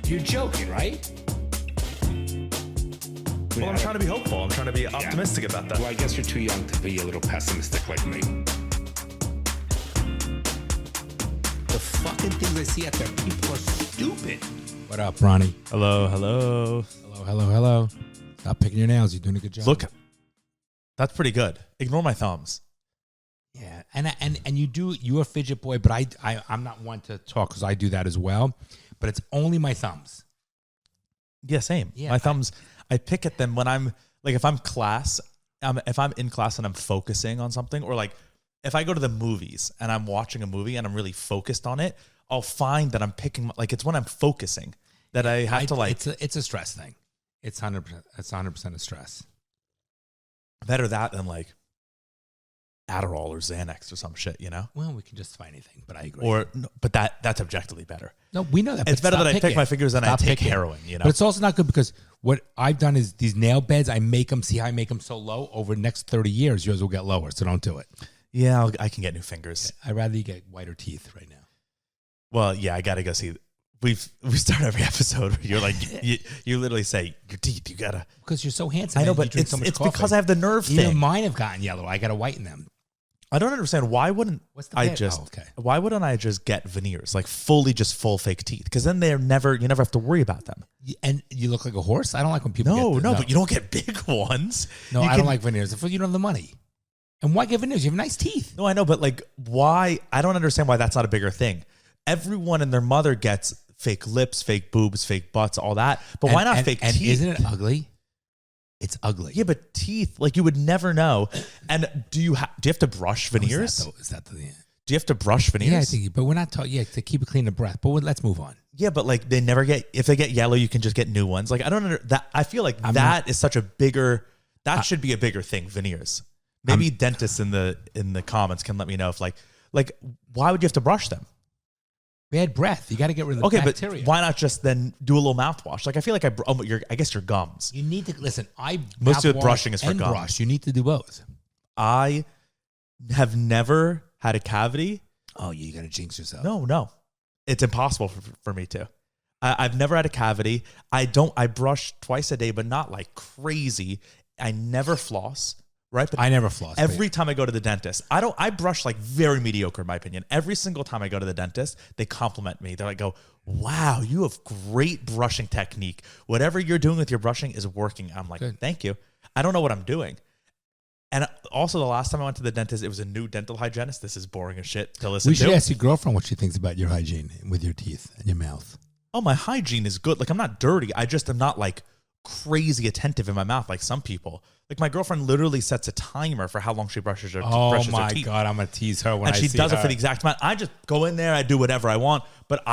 You're joking, right? Well, I'm trying to be hopeful. I'm trying to be optimistic about that. Well, I guess you're too young to be a little pessimistic like me. The fucking things I see out there, people are stupid. What up, Ronnie? Hello, hello. Hello. Stop picking your nails. You're doing a good job. Look, that's pretty good. Ignore my thumbs. Yeah, and you're a fidget boy, but I'm not one to talk because I do that as well. But it's only my thumbs. Yeah, same. Yeah, my thumbs, I pick at them when I'm, like, if I'm in class and I'm focusing on something, or like if I go to the movies and I'm watching a movie and I'm really focused on it, I'll find that I'm picking, like, it's when I'm focusing that I have to, like. It's a stress thing. It's 100%. It's 100% a stress. Better that than like Adderall or Xanax or some shit, you know? Well, we can justify anything, but I agree. But that's objectively better. No, we know that. It's better that I pick my fingers than I take heroin, you know? But it's also not good because what I've done is these nail beds, I make them so low. Over the next 30 years, yours will get lower, so don't do it. Yeah, I can get new fingers. I'd rather you get whiter teeth right now. Well, yeah, I got to go see. We start every episode where you're like, you literally say, your teeth, you got to. Because you're so handsome. I know, but it's because I have the nerve thing. Even mine have gotten yellow. I got to whiten them. I don't understand why wouldn't why wouldn't I just get veneers, like full fake teeth? Because then you never have to worry about them. And you look like a horse. I don't like when people No, but you don't get big ones. No, I don't like veneers. If you don't have the money. And why get veneers? You have nice teeth. No, I know, but like, why? I don't understand why that's not a bigger thing. Everyone and their mother gets fake lips, fake boobs, fake butts, all that. But why not fake teeth? And isn't it ugly? It's ugly. Yeah, but teeth, like, you would never know. And do you have to brush veneers? Is that the Do you have to brush veneers? Yeah, I think. But we're not talking. Yeah, to keep it clean and breath. But let's move on. Yeah, but like, they never get. If they get yellow, you can just get new ones. Like, I don't that. I feel like is such a bigger. That should be a bigger thing. Veneers. Maybe dentists in the comments can let me know if like why would you have to brush them? Bad breath. You got to get rid of the bacteria. But why not just then do a little mouthwash? Like, I feel like I guess your gums. You need to listen. Most of the brushing is for gums. Brush. You need to do both. I have never had a cavity. Oh, you got to jinx yourself. No, it's impossible for me to. I've never had a cavity. I brush twice a day, but not like crazy. I never floss. Right, but I never floss. Every time I go to the dentist, I brush like very mediocre in my opinion. Every single time I go to the dentist, they compliment me. They're like, wow, you have great brushing technique. Whatever you're doing with your brushing is working. I'm like, good. Thank you. I don't know what I'm doing. And also, the last time I went to the dentist, it was a new dental hygienist. This is boring as shit to listen to. We should ask your girlfriend what she thinks about your hygiene with your teeth and your mouth. Oh, my hygiene is good. Like, I'm not dirty. I just am not like crazy attentive in my mouth like some people. Like, my girlfriend literally sets a timer for how long she brushes her teeth. Oh my God, I'm going to tease her when I see her. And she does it for the exact amount. I just go in there, I do whatever I want, but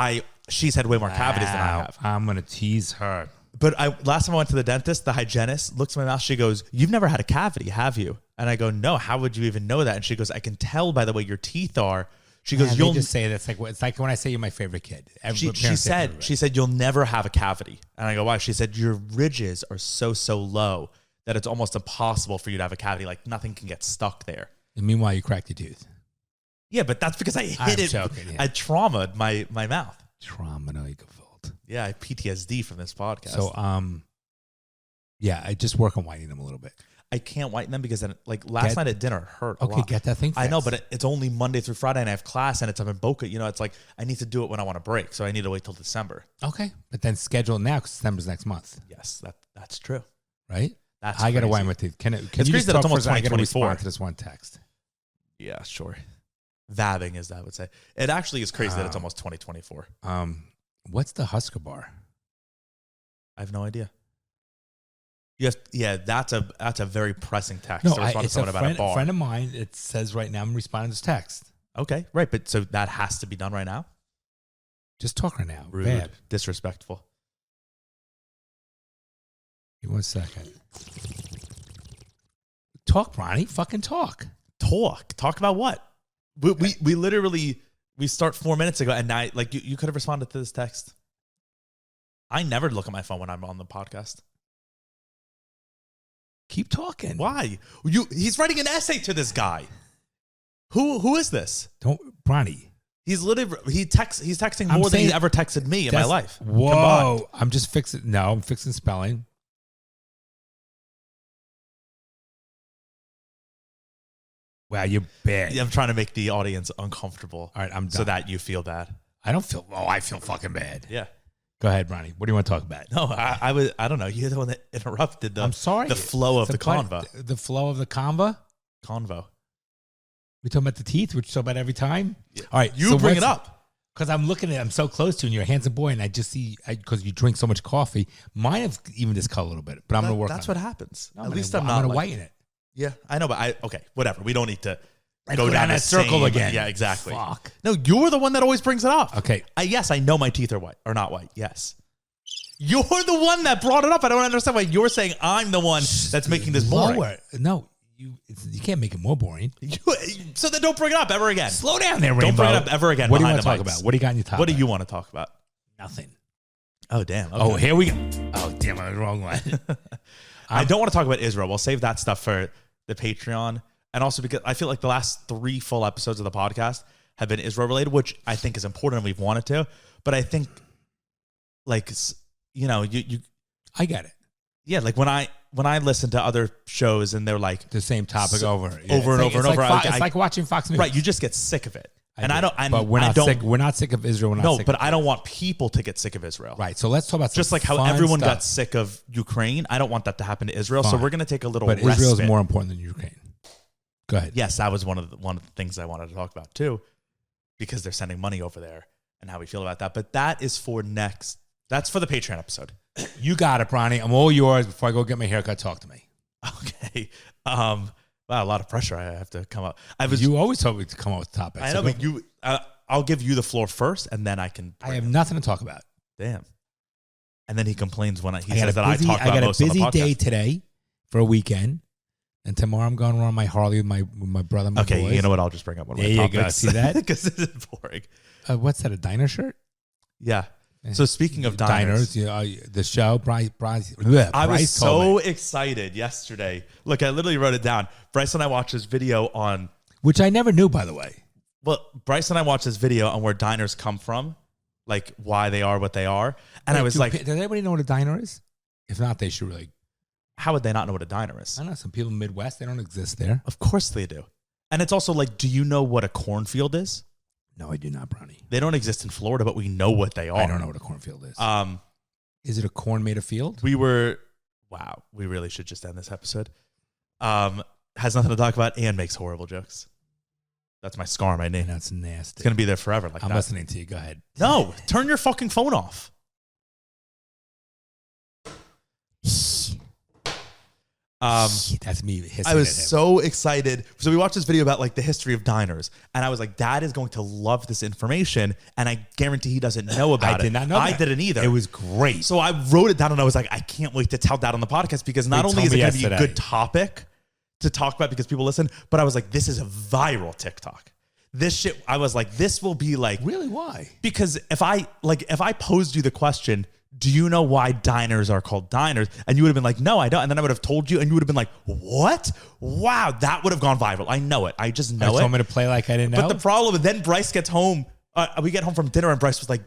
she's had way more cavities than I have. I'm going to tease her. But last time I went to the dentist, the hygienist looks at my mouth. She goes, "You've never had a cavity, have you?" And I go, "No, how would you even know that?" And she goes, "I can tell by the way your teeth are." She goes, "You'll just say that's it's like when I say you're my favorite kid." She said, "You'll never have a cavity." And I go, "Why?" She said, "Your ridges are so low that it's almost impossible for you to have a cavity. Like, nothing can get stuck there." And meanwhile, you cracked your tooth. Yeah, but that's because I hit it. Joking, yeah. I traumatized my mouth. Fault. Yeah, I PTSD from this podcast. So, yeah, I just work on whitening them a little bit. I can't whiten them because then, like, last night at dinner hurt a lot. Okay, get that thing fixed. I know, but it's only Monday through Friday and I have class and it's up in Boca. You know, it's like I need to do it when I want to break. So I need to wait till December. Okay, but then schedule it now because December's next month. Yes, that's true. Right? That's I got to whiten my teeth. Can it's you crazy that it's almost 2024. I got to respond to this one text. Yeah, sure. Vabbing, as I would say. It actually is crazy that it's almost 2024. What's the Husker bar? I have no idea. That's a very pressing text. No, it's a friend of mine. It says right now I'm responding to this text. Okay, right, but so that has to be done right now? Just talk right now. Rude, bad, disrespectful. Give me 1 second. Talk, Ronnie. Fucking talk. Talk about what? We literally start 4 minutes ago, and I like you could have responded to this text. I never look at my phone when I'm on the podcast. Keep talking. Why? He's writing an essay to this guy. Who is this? Ronnie. He's texting more than he's ever texted me in my life. Whoa. Combined. I'm just fixing. No, I'm fixing spelling. Wow, you're bad. Yeah, I'm trying to make the audience uncomfortable. All right, I'm done. So that you feel bad. I don't feel. Oh, I feel fucking bad. Yeah. Go ahead, Ronnie. What do you want to talk about? No, I don't know. You're the one that interrupted I'm sorry. the flow of the convo. The flow of the convo? Convo. We talking about the teeth, which we talk about every time? All right. You bring it up. Because I'm looking at it. I'm so close to you, and you're a handsome boy, and I just see, because you drink so much coffee, mine have even discolored a little bit, but I'm going to work on it. That's what happens. No, At least I'm going to like, whiten it. Yeah, I know, but okay, whatever. We don't need to Go down that circle again. Yeah, exactly. Fuck. No, you're the one that always brings it up. Okay. Yes, I know my teeth are white, or not white. Yes. You're the one that brought it up. I don't understand why you're saying I'm the one that's making this boring. Lower. No, you can't make it more boring. So then don't bring it up ever again. Slow down there, Rainbow. Don't bring it up ever again. What do you want behind to the talk mics. about? What do you got in your top? What do you want to talk about? Nothing. Oh, damn. Okay. Oh, here we go. Oh, damn, I was the wrong one. I don't want to talk about Israel. We'll save that stuff for the Patreon. And also because I feel like the last 3 full episodes of the podcast have been Israel related, which I think is important and we've wanted to. But I think, like, you know, you I get it. Yeah, like when I listen to other shows and they're like the same topic over and over. It's like watching Fox News. Right, you just get sick of it. But we're not sick. We're not sick of Israel. But I don't want people to get sick of Israel. Right. So let's talk about just like how everyone got sick of Ukraine. I don't want that to happen to Israel. So we're going to take a little. But Israel is more important than Ukraine. Go ahead. Yes, that was one of the things I wanted to talk about too, because they're sending money over there and how we feel about that. But that is for next. That's for the Patreon episode. You got it, Bronny. I'm all yours. Before I go get my haircut, talk to me. Okay. Wow, a lot of pressure. I have to come up. You always told me to come up with topics. I know, but you. I'll give you the floor first, and then I can. I have nothing to talk about. Damn. And then he complains when he says that I talk about I got most of the a busy podcast. day today for a weekend, and tomorrow I'm going around my Harley with my brother. And my okay, boys. you know what? I'll just bring up one of my there topics. You go. See that? Because this is boring. What's that? A diner shirt? Yeah. So speaking of diners, the show, Bryce I was so excited yesterday. Look, I literally wrote it down. Bryce and I watched this video on, which I never knew, by the way. Well, Bryce and I watched this video on where diners come from, like why they are what they are, and I was like, does anybody know what a diner is? If not, they should really. How would they not know what a diner is? I don't know. Some people in the Midwest, they don't exist there. Of course they do. And it's also like, do you know what a cornfield is? No, I do not, Bronny. They don't exist in Florida, but we know what they are. I don't know what a cornfield is. Is it a corn made of field? We really should just end this episode. Has nothing to talk about and makes horrible jokes. That's my scar on my name. That's nasty. It's going to be there forever. Like I'm that. listening to you. Go ahead. No, turn your fucking phone off. That's me hissing. I was so excited. So we watched this video about like the history of diners, and I was like, Dad is going to love this information, and I guarantee he doesn't know about it. I did not know I that. didn't either. It was great. So I wrote it down, and I was like, I can't wait to tell Dad on the podcast, because not only is it going to be a good topic to talk about because people listen, but I was like, this is a viral TikTok. This shit, I was like, this will be like... Really? Why? Because if I posed you the question, do you know why diners are called diners? And you would have been like, no, I don't. And then I would have told you, and you would have been like, what? Wow, that would have gone viral. I know it. I just know it. You told me to play like I didn't know? But the problem, then Bryce gets home. We get home from dinner, and Bryce was like,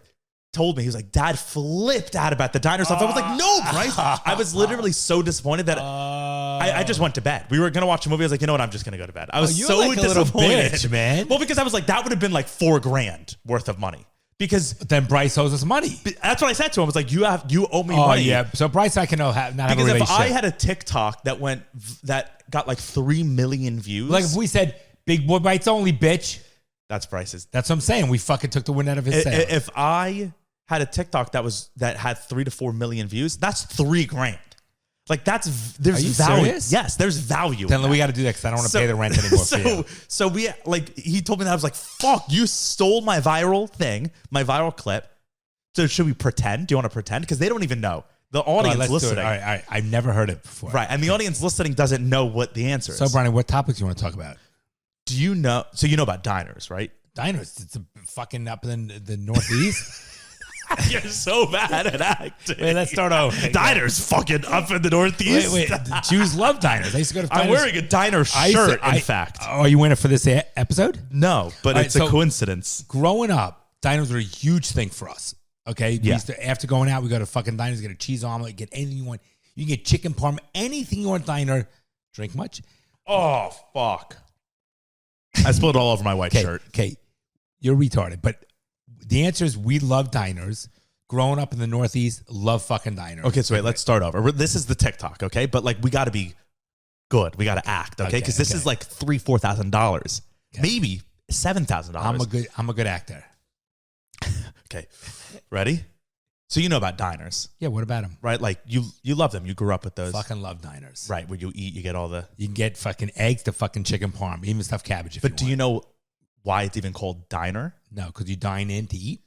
told me, he was like, Dad flipped out about the diner stuff. I was like, no, Bryce. I was literally so disappointed that I just went to bed. We were going to watch a movie. I was like, you know what? I'm just going to go to bed. I was so like disappointed. Bitch, man. Well, because I was like, that would have been like $4,000 worth of money. Because then Bryce owes us money. That's what I said to him. I was like, you owe me money. Oh, yeah. So Bryce and I can not have a relationship. Because if I had a TikTok that got like 3 million views. Like if we said, big boy bites only, bitch. That's Bryce's. That's what I'm saying. We fucking took the wind out of his sail. If I had a TikTok that had 3 to 4 million views, that's $3,000. Like there's value. Serious? Yes, there's value. Then we got to do that because I don't want to pay the rent anymore. So we he told me that. I was like, fuck, you stole my viral thing, my viral clip. So should we pretend? Do you want to pretend? Because they don't even know. The audience listening. All right. I've never heard it before. Right. And the audience listening doesn't know what the answer is. So Brian, what topics do you want to talk about? Do you know? So you know about diners, right? Diners. It's fucking up in the Northeast. You're so bad at acting. Wait, let's start over. Diners fucking up in the Northeast. Wait. The Jews love diners. I used to go to diners. I'm wearing a diner shirt, in fact. Oh, are you wearing it for this episode? No, but All it's right, a so coincidence. Growing up, diners were a huge thing for us. Okay? We Yeah. used to, after going out, we go to fucking diners, get a cheese omelet, get anything you want. You can get chicken parm, anything you want diner. Drink much? Oh, fuck. I spilled all over my white shirt. Okay, you're retarded. But the answer is we love diners. Growing up in the Northeast, love fucking diners. Okay, so wait, let's start over. This is the TikTok, okay? But like, we got to be good. We got to act, okay? Because this is like $3,000-$4,000, maybe $7,000. I'm a good actor. Okay, ready? So you know about diners, Yeah, what about them? right? Like you love them. You grew up with those, Fucking love diners. right? Where you eat, you get all the. You can get fucking eggs to fucking chicken parm, even stuffed cabbage. If But do want. you know why it's even called diner? No, because you dine in to eat.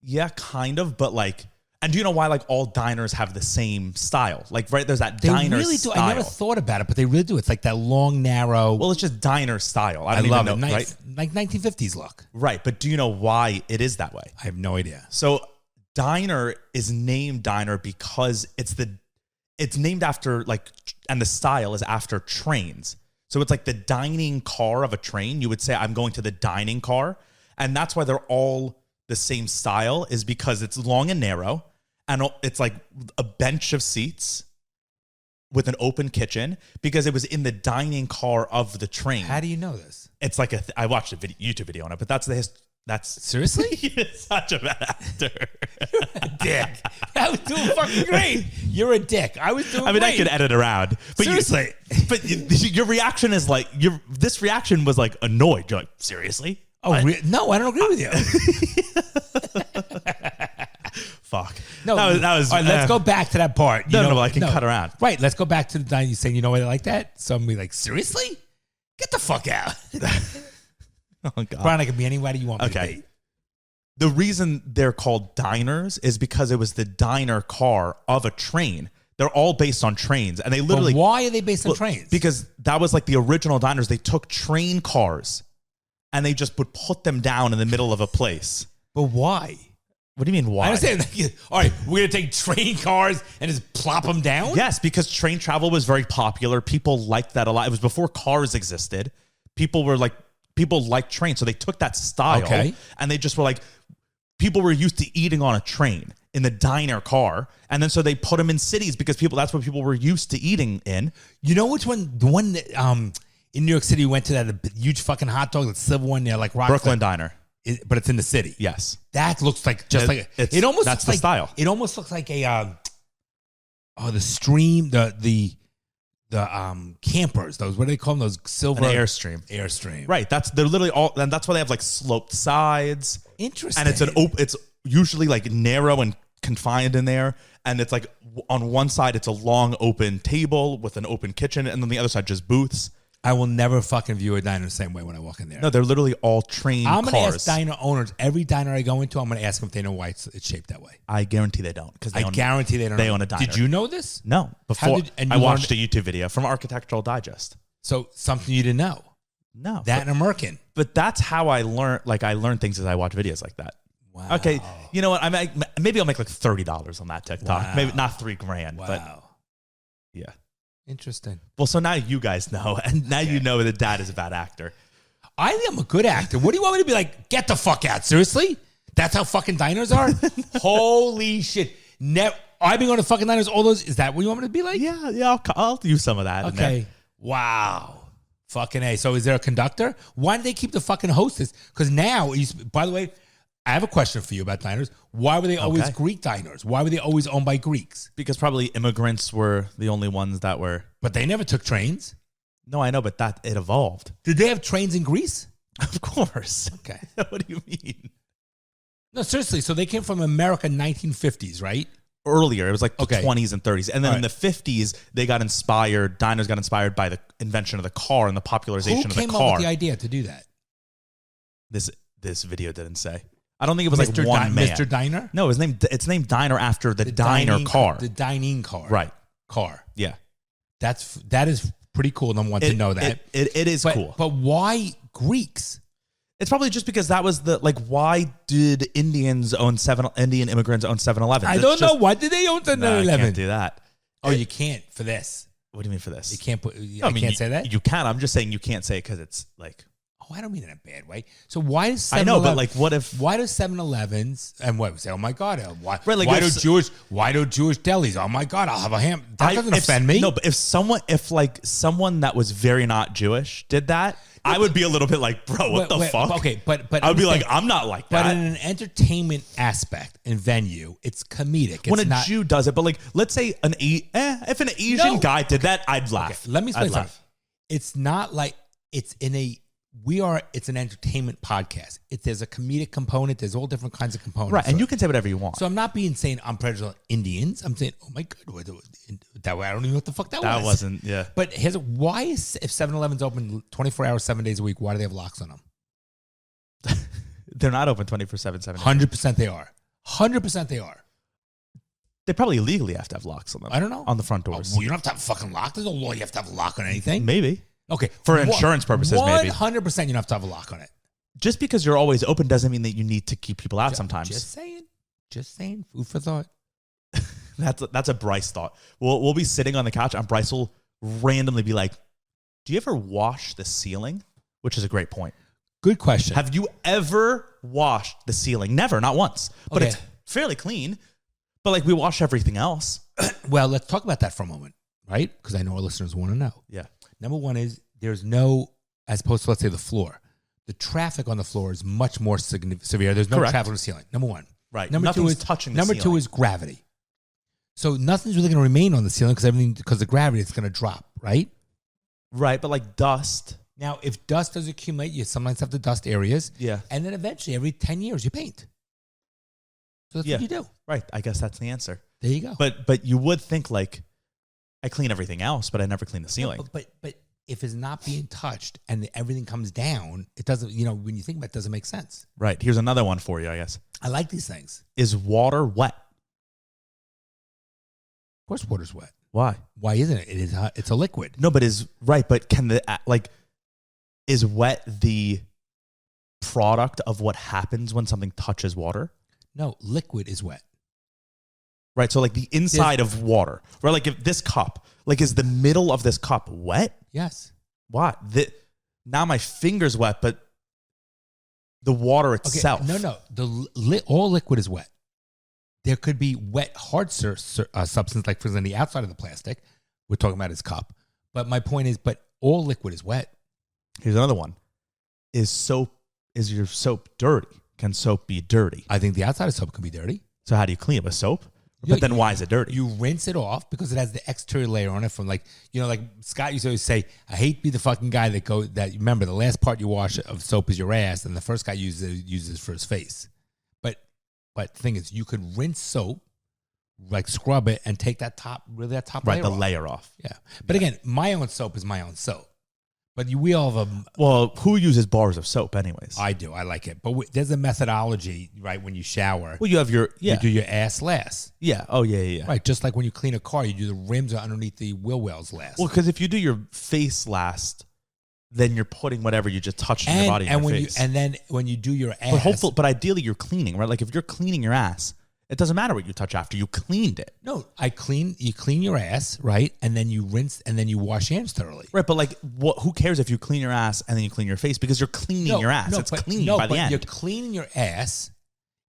Yeah, kind of, but like, and do you know why like all diners have the same style? Like, right, there's that They diner really do. style. I never thought about it, but they really do. It's like that long, narrow. Well, it's just diner style. I I don't love even it. know, right? Like 1950s look. Right, but do you know why it is that way? I have no idea. So diner is named diner because it's named after like, and the style is after trains. So it's like the dining car of a train. You would say, I'm going to the dining car. And that's why they're all the same style, is because it's long and narrow. And it's like a bench of seats with an open kitchen, because it was in the dining car of the train. How do you know this? It's like I watched a YouTube video on it, but that's that's Seriously? You're such a bad actor. Dick. I was doing fucking great. You're a dick. I was doing I mean, great. I could edit around. But Seriously. your reaction is like, this reaction was like annoyed. You're like, seriously? Oh, no, I don't agree with you. Fuck. No, that was all right, let's go back to that part. You No, know, I can cut around. Right, let's go back to the dine. You saying, you know why they like that? Somebody like, seriously? Get the fuck out. Oh, God. Brian, I can be anybody you want me to Okay. be. The reason they're called diners is because it was the diner car of a train. They're all based on trains. And they literally. But why are they based on trains? Because that was like the original diners. They took train cars and they just would put them down in the middle of a place. But why? What do you mean, why? I understand. All right, we're going to take train cars and just plop them down? Yes, because train travel was very popular. People liked that a lot. It was before cars existed. People liked trains. So they took that style and they just were like, people were used to eating on a train in the diner car. And then so they put them in cities because that's what people were used to eating in. You know which one? The one that in New York City we went to, that huge fucking hot dog, that silver one there, like Brooklyn Diner. But it's in the city. Yes. That looks like just like it almost that's looks the like, style. It almost looks like a the stream, the campers, those, what do they call them? Those silver An Airstream. Airstream. Right. They're literally all, and that's why they have like sloped sides. Interesting. And it's usually like narrow and confined in there. And it's like on one side, it's a long open table with an open kitchen. And then the other side, just booths. I will never fucking view a diner the same way when I walk in there. No, they're literally all train I'm gonna cars. ask diner owners, every diner I go into, I'm gonna ask them if they know why it's shaped that way. I guarantee they don't. Because I guarantee they don't. They know. own a diner. Did you know this? No. Before and I you watched a YouTube video from Architectural Digest. So something you didn't know. No. That and American. But that's how I learn. Like I learn things as I watch videos like that. Wow. Okay. You know what? Maybe I'll make like $30 on that TikTok. Wow. Maybe not $3,000. Wow. But yeah. Interesting. Well, so now you guys know, and now you know that Dad is a bad actor. I am a good actor. What do you want me to be like? Get the fuck out. Seriously? That's how fucking diners are? Holy shit. I've been going to fucking diners, all those. Is that what you want me to be like? Yeah, I'll use some of that. in there. Okay. Wow. Fucking A. So is there a conductor? Why do they keep the fucking hostess? Because now, by the way, I have a question for you about diners. Why were they always Greek diners? Why were they always owned by Greeks? Because probably immigrants were the only ones that were. But they never took trains. No, I know, but it evolved. Did they have trains in Greece? Of course. Okay. What do you mean? No, seriously. So they came from America 1950s, right? Earlier, it was like the Okay. 20s and 30s. And then in the 50s, diners got inspired by the invention of the car and the popularization Who of the came car. up with the idea to do that? This video didn't say. I don't think it was Mr. like one man. Mr. Diner? No, it's named Diner after the diner car. The dining car. Right. Car. Yeah. That is pretty cool. And I want to know that. It is But, cool. But why Greeks? It's probably just because that was the like. Why did Indian immigrants own 7-Eleven? I don't know. Why did they own 7-Eleven? I can't do that. Oh, you can't for this. What do you mean for this? You can't put. No, I can't say that. You can. I'm just saying you can't say it because it's like. Oh, I don't mean it in a bad way. So why does 7-Eleven, I know, but like, what if? Why does 7-Elevens and what we say? Oh my God! Why? Right, like why do Jewish delis? Oh my God! I'll have a ham. That doesn't offend me. No, but if someone that was very not Jewish did that, I would be a little bit like, bro, what the fuck? Okay, but I would be like, I'm not like that. But in an entertainment aspect and venue, it's comedic. When a Jew does it, but like, let's say if an Asian guy did that, I'd laugh. Okay, let me explain I'd something. laugh. It's not like it's an entertainment podcast. There's a comedic component. There's all different kinds of components. Right, and you can say whatever you want. So I'm not saying I'm prejudiced on Indians. I'm saying, oh my God, that way I don't even know what the fuck that was. That wasn't, yeah. But why is if 7-Eleven's open 24 hours, 7 days a week, why do they have locks on them? They're not open 24/7, 7 days. 100% they are. 100% they are. They probably legally have to have locks on them. I don't know. On the front doors. Well, you don't have to have a fucking lock. There's no law you have to have a lock on anything. Maybe. Okay. For insurance purposes, maybe. 100% you don't have to have a lock on it. Just because you're always open doesn't mean that you need to keep people out sometimes. Just saying. Food for thought. That's a Bryce thought. We'll be sitting on the couch and Bryce will randomly be like, do you ever wash the ceiling? Which is a great point. Good question. Have you ever washed the ceiling? Never, not once. But Okay. it's fairly clean. But like we wash everything else. Well, let's talk about that for a moment, right? Because I know our listeners want to know. Yeah. Number one is there's no, as opposed to, let's say, the floor. The traffic on the floor is much more severe. There's no Correct. traffic on the ceiling. Number one. Right. Number Nothing's two is touching the Number ceiling. two is gravity. So nothing's really going to remain on the ceiling because of gravity, it's going to drop, right? Right, but like dust. Now, if dust does accumulate, you sometimes have the dust areas. Yeah. And then eventually, every 10 years, you paint. So that's what you do. Right. I guess that's the answer. There you go. But you would think like I clean everything else, but I never clean the ceiling. But if it's not being touched and everything comes down, it doesn't, when you think about it, it doesn't make sense. Right. Here's another one for you, I guess. I like these things. Is water wet? Of course, water's wet. Why? Why isn't it? It's a liquid. No, but but can is wet the product of what happens when something touches water? No, liquid is wet. Right. So like the inside of water, right? Like if this cup, like is the middle of this cup wet? Yes. Why? Now my finger's wet, but the water itself. Okay, no. All liquid is wet. There could be wet, hard substance, like for example, the outside of the plastic. We're talking about his cup. But my point is, all liquid is wet. Here's another one. Is your soap dirty? Can soap be dirty? I think the outside of soap can be dirty. So how do you clean it with soap? But then why is it dirty? You rinse it off because it has the exterior layer on it from like Scott used to always say, I hate to be the fucking guy that remember the last part you wash of soap is your ass and the first guy uses for his face. But the thing is, you could rinse soap, like scrub it and take that top layer right, the off. layer off. Yeah. But again, my own soap is my own soap. But we all have a... Well, who uses bars of soap anyways? I do. I like it. But there's a methodology, right, when you shower. Well, you have your... Yeah. You do your ass last. Yeah. Oh, yeah. Right. Just like when you clean a car, you do the rims underneath the wheel wells last. Well, because if you do your face last, then you're putting whatever you just touched in your body in your face. And then when you do your ass... But ideally you're cleaning, right? Like if you're cleaning your ass, it doesn't matter what you touch after. You cleaned it. No, you clean your ass, right? And then you rinse and then you wash your hands thoroughly. Right, but like who cares if you clean your ass and then you clean your face? Because you're cleaning your ass. It's clean by the end. You're cleaning your ass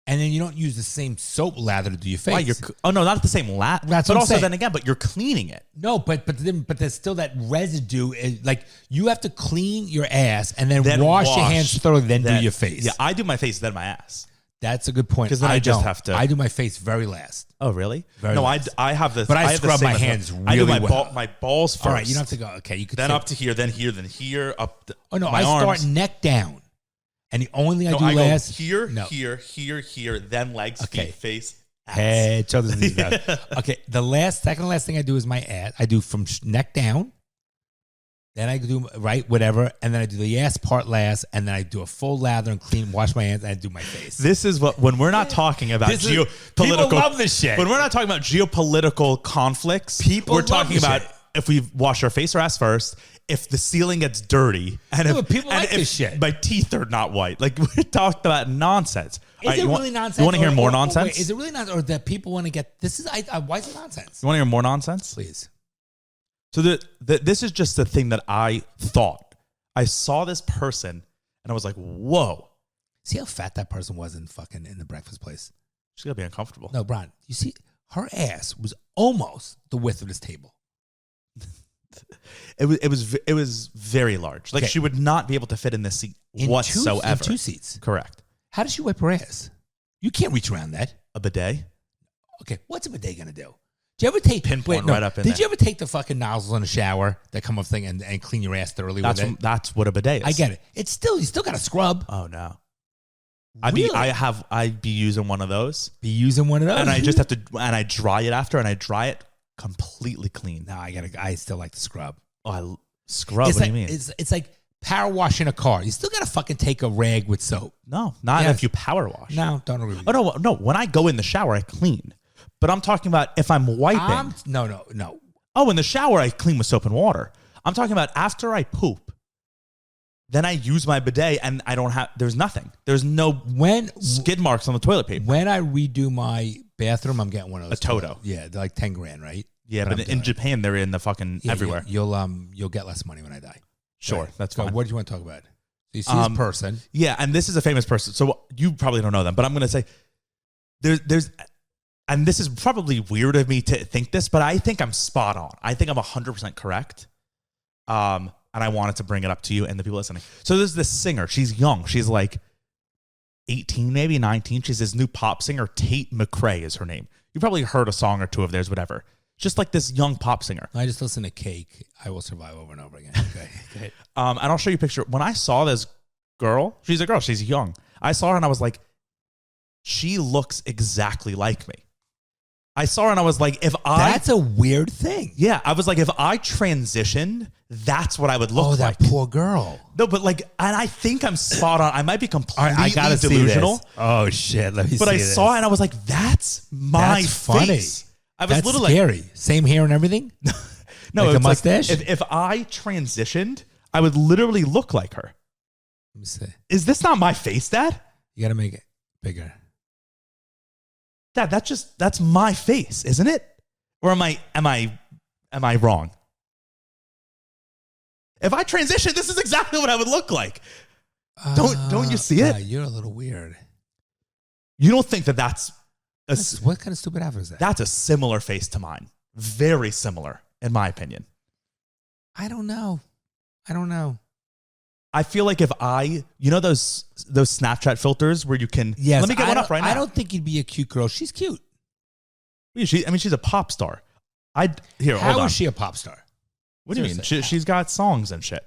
and then you don't use the same soap lather to do your face. Right, not the same lather. That's but what I'm also saying. then again, but you're cleaning it. No, but there's still that residue. Like you have to clean your ass and then wash your hands thoroughly, then do your face. Yeah, I do my face, then my ass. That's a good point. Because then I just have to. I do my face very last. Oh, really? Very last. I have this. But I have scrub the same my as hands well. really I do well. my balls first. All right, you don't have to go. Okay, you could then up to here, then here, then here, up. Oh no, my I arms. start neck down, and the only thing I do I last go here, then legs, feet, face, ass. head, shoulders, knees, down. Okay, second to last thing I do is my ass. I do from neck down. Then I do whatever, and then I do the ass part last, and then I do a full lather and wash my hands, and I do my face. This is when we're not talking about geopolitical. People love this shit. When we're not talking about geopolitical conflicts, we're talking about if we wash our face or ass first, if the ceiling gets dirty, and No, if but people like if this shit. my teeth are not white, like we talked about nonsense. Is it really nonsense? You want to hear more or nonsense? wait, is it really nonsense, or that people want to get? This is why is it nonsense? You want to hear more nonsense? Please. So this is just the thing that I thought. I saw this person and I was like, whoa. See how fat that person was in the breakfast place? She's gonna be uncomfortable. No, Bron, you see, her ass was almost the width of this table. It was very large. Like Okay. she would not be able to fit in this seat In whatsoever. two seats. Correct. How does she wipe her ass? You can't reach around that. A bidet? Okay, what's a bidet gonna do? Did you ever take Pinpoint right up in Did there. you ever take the fucking nozzles in the shower that come up thing and clean your ass thoroughly with it? That's what a bidet is. I get it. It's still you still got to scrub. Oh no. Really? I'd be using one of those. Be using one of those, And I just have to and I dry it after and I dry it completely clean. No, I still like to scrub. Oh, I scrub. It's What like, do you mean? It's like power washing a car. You still got to fucking take a rag with soap. No, not Yes. if you power wash. No, don't agree with Oh you. no. When I go in the shower, I clean. But I'm talking about if I'm wiping. No. Oh, in the shower, I clean with soap and water. I'm talking about after I poop, then I use my bidet and there's nothing. There's no skid marks on the toilet paper. When I redo my bathroom, I'm getting one of those. A Toto. Yeah, they're like 10 grand, right? Yeah, but in Japan, they're in the fucking everywhere. You'll get less money when I die. Sure, Right. that's So fine. what do you want to talk about? So you see this person. Yeah, and this is a famous person. So you probably don't know them, but I'm going to say there's, and this is probably weird of me to think this, but I think I'm spot on. I think I'm 100% correct. And I wanted to bring it up to you and the people listening. So there's this singer. She's young. She's like 18, maybe 19. She's this new pop singer. Tate McRae is her name. You probably heard a song or two of theirs, whatever. Just like this young pop singer. I just listen to Cake. I Will Survive over and over again. Okay. Okay. And I'll show you a picture. When I saw this girl, she's a girl. She's young. I saw her and I was like, she looks exactly like me. I saw her and I was like, That's a weird thing. Yeah, I was like, if I transitioned, that's what I would look like. Oh, that poor girl. No, but like, and I think I'm spot on. I might be completely I gotta delusional. see this. Oh shit! Let me see. But I this. saw it and I was like, that's my That's funny. face. I was That's literally scary. Same hair and everything. no, like it's the mustache? if I transitioned, I would literally look like her. Let me see. Is this not my face, Dad? You got to make it bigger. Dad, that's my face, isn't it? Or am I wrong? If I transition, this is exactly what I would look like. Don't you see it? You're a little weird. You don't think that's What kind of stupid app is that? that's a similar face to mine? Very similar, in my opinion. I don't know. I feel like if those Snapchat filters where you can Yes, let me get one up right now. I don't think you'd be a cute girl. She's cute. She's a pop star. Hold How on. is she a pop star? What do you mean? Seriously. She's got songs and shit.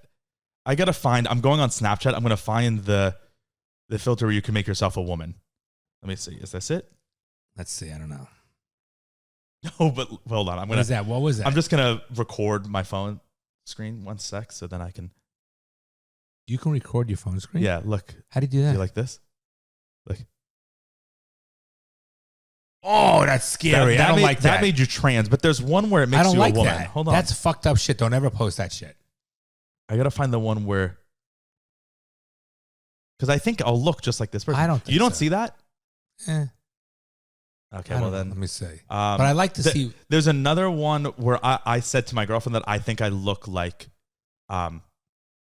I'm going on Snapchat. I'm gonna find the filter where you can make yourself a woman. Let me see. Is this it? Let's see. I don't know. No, but hold on. What is that? What was that? I'm just gonna record my phone screen 1 sec so then I can. You can record your phone screen? Yeah, look. How do you do Do that? you like this? Look. Oh, that's scary. I don't like that. That made you trans, but there's one where it makes I don't you like a woman. that. Hold on. That's fucked up shit. Don't ever post that shit. I gotta find the one where, because I think I'll look just like this person. I don't think You don't so. see that? Eh, Okay, I well don't know. then. Let me see. But But I like to see. There's another one where I said to my girlfriend that I think I look like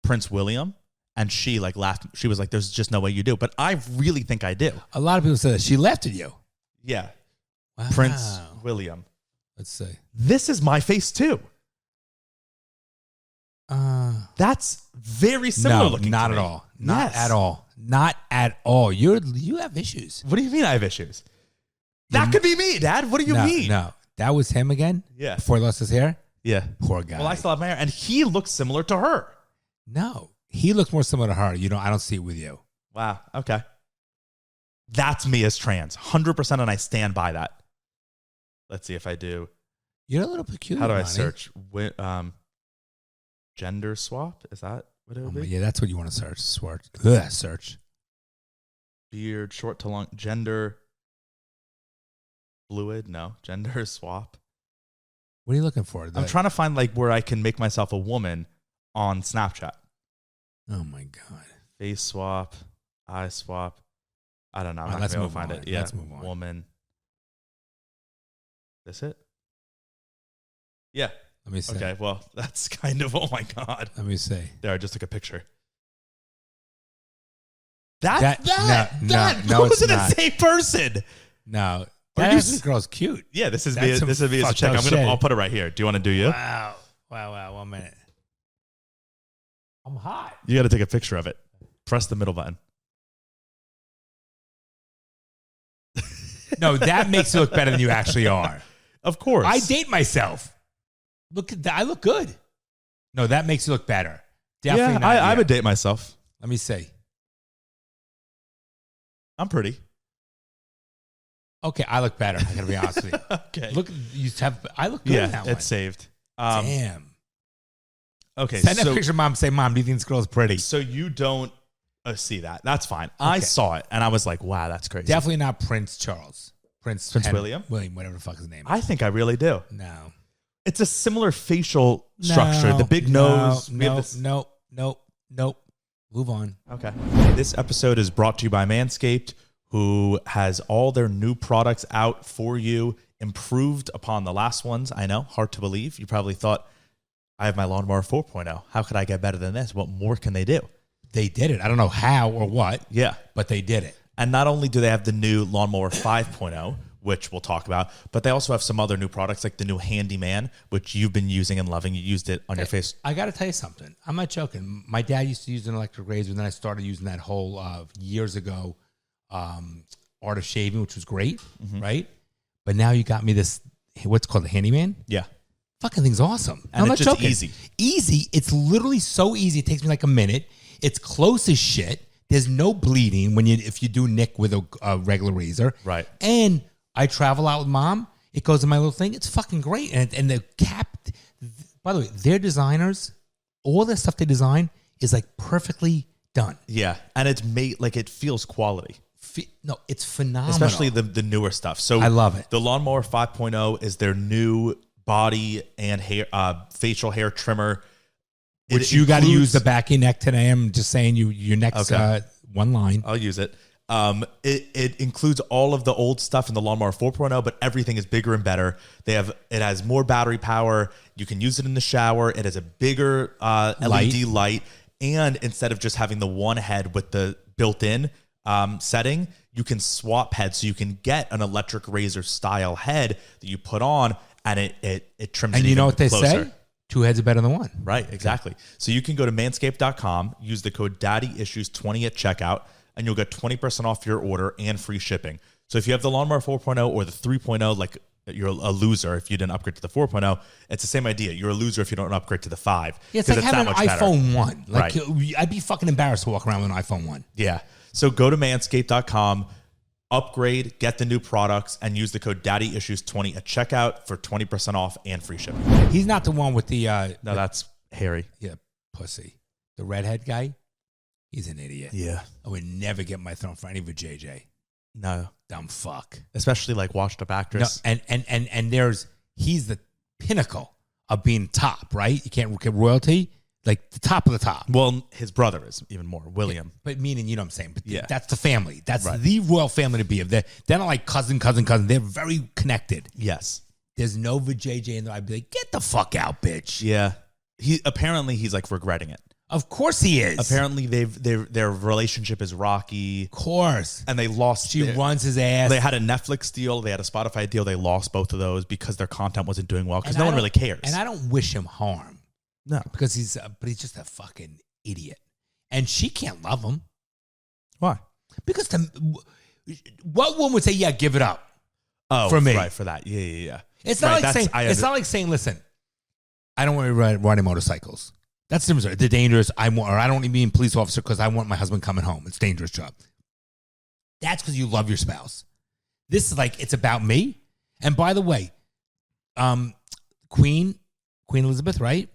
Prince William, and she like laughed. She was like, "There's just no way you do," but I really think I do. A lot of people say that. She laughed at you. Yeah, Wow. Prince William. Let's see. This is my face too. That's very similar No, looking. not to at me. all. Not Yes. at all. Not at all. You have issues. What do you mean I have issues? That could be me, Dad. What do you mean? No, that was him again. Yeah. Before he lost his hair. Yeah. Poor guy. Well, I still have my hair, and he looks similar to her. No, he looks more similar to her. I don't see it with you. Wow. Okay. That's me as trans, 100%, and I stand by that. Let's see if I do. You're a little peculiar. How do I Ronnie. search? Gender swap? Is that what it would be? Yeah, that's what you want to search. Search. Beard, short to long, gender fluid? No, gender swap. What are you looking for? I'm trying to find like where I can make myself a woman on Snapchat. Oh my God. Face swap, eye swap. I don't know. I'm not let's gonna be able to move find on. it. Yeah. Let's move on. Woman. This it? Yeah. Let me see. Okay. Well, that's kind of, oh my God. Let me see. There, I just took a picture. No, Those it's are the not. same person. No. This girl's cute. Yeah, this is That's me. some This is me as a fucked chick. up shit. I'll put it right here. Do you want to do you? Wow. 1 minute. I'm hot. You got to take a picture of it. Press the middle button. No, that makes you look better than you actually are. Of course. I date myself. Look at that. I look good. No, that makes you look better. Definitely Yeah, not. I you. would date myself. Let me see. I'm pretty. Okay, I look better. I gotta be honest with you. Okay. Look, I look good in Yeah, that one. it's saved. Damn. Okay, Send that picture, mom. Say, Mom, do you think this girl's pretty? so you don't see that. That's fine. I Okay. saw it, and I was like, wow, that's crazy. Definitely not Prince Charles. Prince William? William, whatever the fuck his name is. I think I really do. No. It's a similar facial structure. The big nose. We have this- Nope. Move on. Okay. This episode is brought to you by Manscaped, who has all their new products out for you, improved upon the last ones. I know, hard to believe. You probably thought, I have my Lawnmower 4.0. How could I get better than this? What more can they do? They did it. I don't know how or what, Yeah. but they did it. And not only do they have the new Lawnmower 5.0, which we'll talk about, but they also have some other new products like the new Handyman, which you've been using and loving. You used it on your face. I got to tell you something. I'm not joking. My dad used to use an electric razor, and then I started using that whole years ago art of shaving, which was great, right? But now you got me this, what's called the Handyman. Yeah. Fucking thing's awesome. And I'm it's not just joking. easy. Easy. It's literally so easy. It takes me like a minute. It's close as shit. There's no bleeding if you do nick with a regular razor. Right. And I travel out with Mom. It goes in my little thing. It's fucking great. And the cap, by the way, their designers, all the stuff they design is like perfectly done. Yeah. And it's made like it feels quality. No, it's phenomenal. Especially the newer stuff. So I love it. The Lawnmower 5.0 is their new body and hair facial hair trimmer. Which you got to use the back of your neck today. I'm just saying your neck's one line. I'll use it. It includes all of the old stuff in the Lawnmower 4.0, but everything is bigger and better. It has more battery power. You can use it in the shower. It has a bigger LED light. And instead of just having the one head with the built-in setting, you can swap heads. So you can get an electric razor style head that you put on, and it trims. And it you know even what they closer. say? 2 heads are better than one. Right, exactly. So you can go to manscaped.com, use the code DaddyIssues20 at checkout, and you'll get 20% off your order and free shipping. So if you have the Lawnmower 4.0 or the 3.0, like you're a loser if you didn't upgrade to the 4.0. It's the same idea. You're a loser if you don't upgrade to the 5. Yeah, it's like having an iPhone 1. Like, right. I'd be fucking embarrassed to walk around with an iPhone 1. Yeah. So go to manscaped.com, upgrade, get the new products, and use the code DaddyIssues20 at checkout for 20% off and free shipping. He's not the one with the... No, that's Harry. Yeah, pussy. The redhead guy, he's an idiot. Yeah. I would never get my thrown for any of a JJ. No. Dumb fuck. Especially like washed up actress. No, and he's the pinnacle of being top, right? You can't get royalty, like the top of the top. Well, his brother is even more, William. Yeah, but meaning, you know what I'm saying? But yeah. That's the family. That's right. the royal family to be of. They're not like cousin. They're very connected. Yes. There's no JJ in there. I'd be like, get the fuck out, bitch. Yeah. He's like regretting it. Of course he is. Apparently their relationship is rocky. Of course. And they lost. She runs his ass. They had a Netflix deal. They had a Spotify deal. They lost both of those because their content wasn't doing well because no one really cares. And I don't wish him harm. No. Because he's just a fucking idiot. And she can't love him. Why? Because what woman would say, yeah, give it up? Oh, for me. Right, for that. Yeah. It's not like saying, listen, I don't want to be riding motorcycles. That's the difference. They're dangerous. I don't want to be a police officer because I want my husband coming home. It's a dangerous job. That's because you love your spouse. This is like, it's about me. And by the way, Queen Elizabeth, right?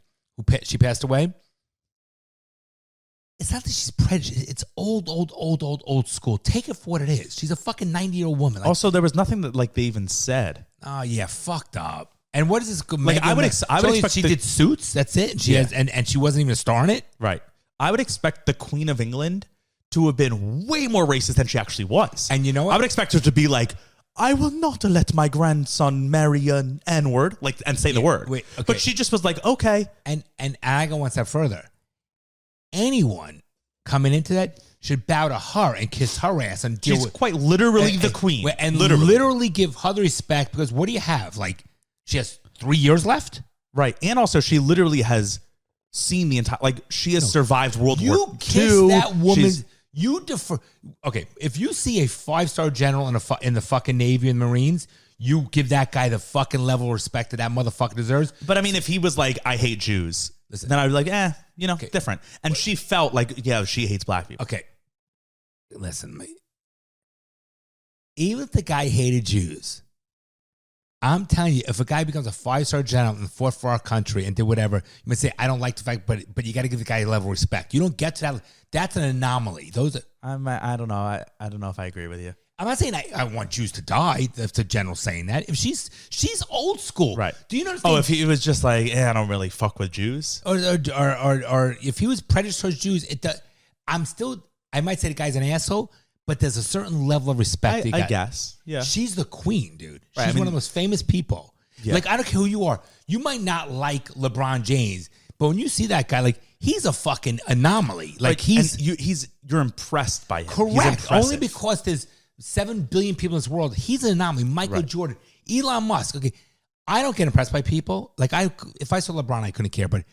She passed away. It's not that she's prejudiced. It's old school. Take it for what it is. She's a fucking 90-year-old woman. Also, there was nothing that like they even said. Oh, yeah, fucked up. And what is this? Like, I would expect she did Suits. That's it. She has, and she wasn't even a star in it. Right. I would expect the Queen of England to have been way more racist than she actually was. And you know what? I would expect her to be like, I will not let my grandson marry an N-word, like, and say the word. Wait, okay. But she just was like, okay. And I go one step further. Anyone coming into that should bow to her and kiss her ass and deal She's with quite literally the queen. And literally give her the respect, because what do you have? Like, she has 3 years left? Right. And also, she literally has seen the entire, like, she has survived World War II. You kiss that woman. You defer. Okay, if you see a 5-star general in the fucking Navy and Marines, you give that guy the fucking level of respect that motherfucker deserves. But I mean, if he was like, I hate Jews, then I'd be like, different. And she felt like, yeah, she hates black people. Okay. Listen, mate. Even if the guy hated Jews, I'm telling you, if a guy becomes a 5-star general and fought for our country and did whatever, you might say, I don't like the fact, but you got to give the guy a level of respect. You don't get to that. That's an anomaly. I don't know. I don't know if I agree with you. I'm not saying I want Jews to die. If the general's saying that, if she's old school, right? Do you know? Oh, if he was just like, I don't really fuck with Jews, or if he was prejudiced towards Jews, I might say the guy's an asshole. But there's a certain level of respect. I guess. Yeah. She's the queen, dude. She's right, one of the most famous people. Yeah. Like, I don't care who you are. You might not like LeBron James, but when you see that guy, like, he's a fucking anomaly. Like, you're impressed by him. Correct. Only because there's 7 billion people in this world. He's an anomaly. Michael Jordan, Elon Musk. Okay. I don't get impressed by people. Like, if I saw LeBron, I couldn't care. But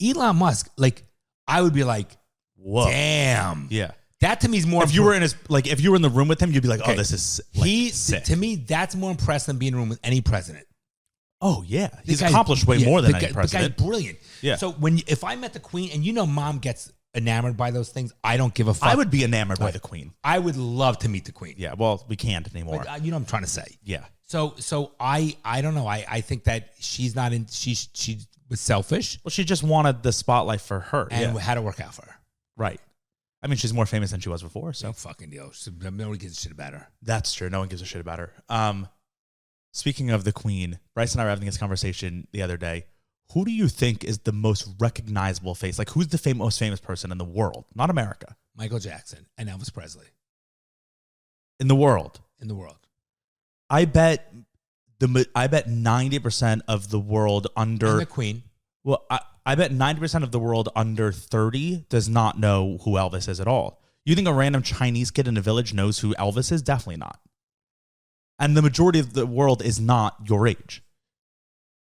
Elon Musk, like, I would be like, whoa. Damn. Yeah. That to me is more. If you were in the room with him, you'd be like, "Oh, this is sick." To me, that's more impressive than being in a room with any president. Oh yeah, he's accomplished way more than any president. The guy's brilliant. Yeah. So if I met the queen, and mom gets enamored by those things, I don't give a fuck. I would be enamored by the queen. I would love to meet the queen. Yeah. Well, we can't anymore. But, you know what I'm trying to say. Yeah. So I don't know. I think that she's not in. She was selfish. Well, she just wanted the spotlight for her, and had to work out for her. Right. I mean, she's more famous than she was before, so. Big fucking deal. Nobody gives a shit about her. That's true. No one gives a shit about her. Speaking of the queen, Bryce and I were having this conversation the other day. Who do you think is the most recognizable face? Like, who's the most famous person in the world? Not America. Michael Jackson and Elvis Presley. In the world? In the world. I bet 90% of the world under... And the queen. Well, I bet 90% of the world under 30 does not know who Elvis is at all. You think a random Chinese kid in a village knows who Elvis is? Definitely not. And the majority of the world is not your age.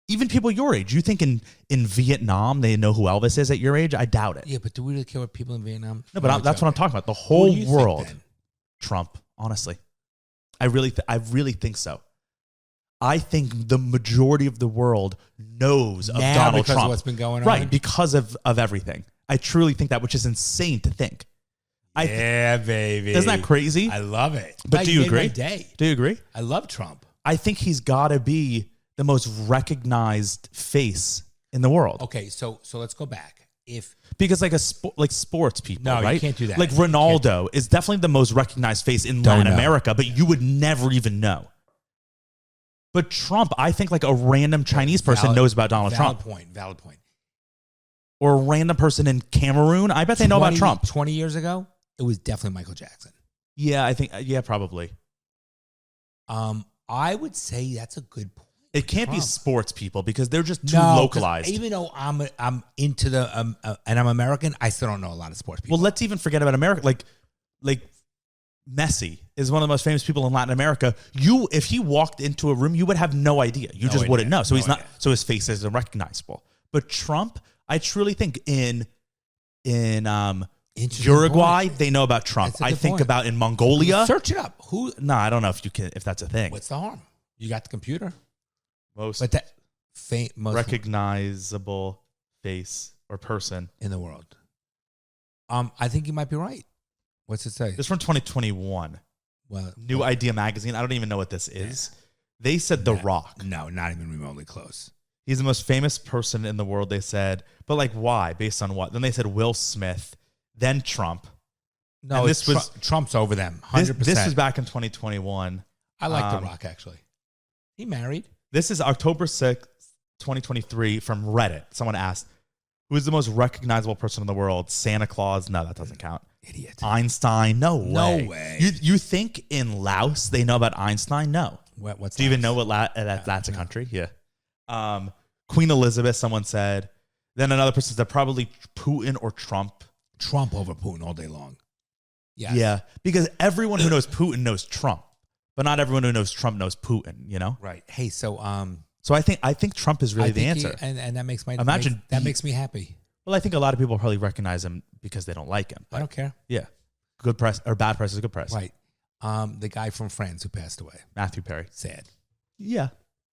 Even people your age. You think in Vietnam they know who Elvis is at your age? I doubt it. Yeah, but do we really care what people in Vietnam? No, but that's what I'm talking about. The whole world. Trump, honestly. I really think so. I think the majority of the world knows of Donald Trump. Of what's been going on? Right, because of everything. I truly think that, which is insane to think. Baby. Isn't that crazy? I love it. But do you agree? Do you agree? I love Trump. I think he's got to be the most recognized face in the world. Okay, so let's go back. Because like sports people, right? You can't do that. Like Ronaldo is definitely the most recognized face in Latin America, but you would never even know. But Trump, I think like a random Chinese person knows about Donald Trump. Valid point. Or a random person in Cameroon, I bet they know about Trump. 20 years ago, it was definitely Michael Jackson. Yeah, I think, probably. I would say that's a good point. It can't be sports people because they're just too localized. Even though I'm into the and I'm American, I still don't know a lot of sports people. Well, let's even forget about America. Like Messi is one of the most famous people in Latin America. If he walked into a room, you would have no idea. You just wouldn't know. So so his face isn't recognizable. But Trump, I truly think in Uruguay, they know about Trump. I think about in Mongolia. Search it up. No, I don't know if that's a thing. What's the harm? You got the computer. Most recognizable face or person in the world. I think you might be right. What's it say? This is from 2021. Well, New Idea magazine. I don't even know what this is. They said The Rock. No, not even remotely close. He's the most famous person in the world, they said. But like, why? Based on what? Then they said Will Smith, then Trump. No, this was Trump's over them. 100%. This was back in 2021. I like The Rock, actually. He married. This is October 6th. 2023 from Reddit. Someone asked, who is the most recognizable person in the world? Santa Claus? No, that doesn't count. Idiot. Einstein? No way. No way. You think in Laos they know about Einstein? No. What's Do you even know what that's a country? Yeah. Queen Elizabeth, someone said. Then another person said probably Putin or Trump. Trump over Putin all day long. Yes. Yeah. Because everyone who knows Putin knows Trump, but not everyone who knows Trump knows Putin, you know? Right. Hey, so I think Trump is really the answer. And that makes makes me happy. Well, I think a lot of people probably recognize him because they don't like him. I don't care. Yeah. Good press or bad press is good press. Right. The guy from Friends who passed away. Matthew Perry. Sad. Yeah.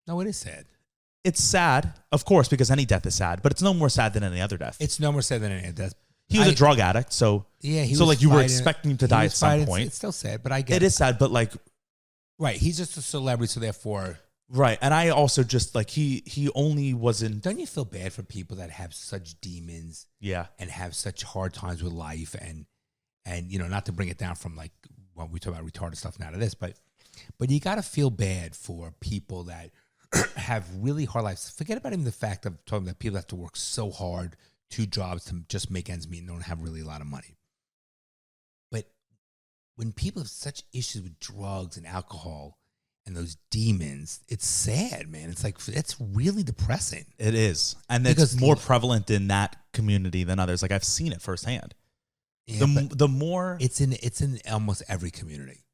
No, it is sad. It's sad, of course, because any death is sad, but it's no more sad than any other death. It's no more sad than any death. He was a drug addict, so yeah, so like you were expecting him to die at some point. It's still sad, but I get it. It is sad, but like right, he's just a celebrity, so therefore right. And I also just like he only wasn't. Don't you feel bad for people that have such demons? Yeah, and have such hard times with life, and you know, not to bring it down from like when we talk about retarded stuff and out of this, but you got to feel bad for people that have really hard lives. Forget about even the fact of talking about people that have to work so hard, 2 jobs to just make ends meet and don't have really a lot of money. But when people have such issues with drugs and alcohol and those demons, it's sad, man. It's like, it's really depressing. It is. And it's more prevalent in that community than others. Like I've seen it firsthand. Yeah, the more it's in almost every community.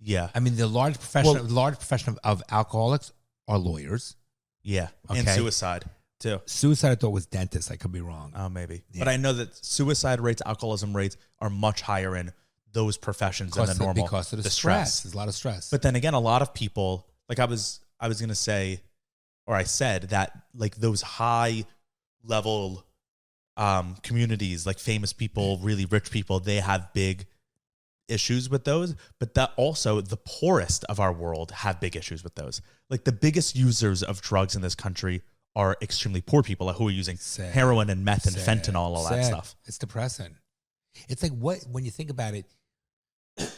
Yeah. I mean, the large profession of alcoholics are lawyers. Yeah. Okay. And suicide too. Suicide I thought was dentists. I could be wrong. Oh, maybe. Yeah. But I know that suicide rates, alcoholism rates are much higher in those professions than the normal. Because of the stress. There's a lot of stress. But then again, a lot of people, like I was going to say, or I said that like those high level communities, like famous people, really rich people, they have big issues with those, but that also the poorest of our world have big issues with those. Like the biggest users of drugs in this country are extremely poor people who are using heroin and meth and fentanyl, all that stuff. It's depressing. It's like when you think about it,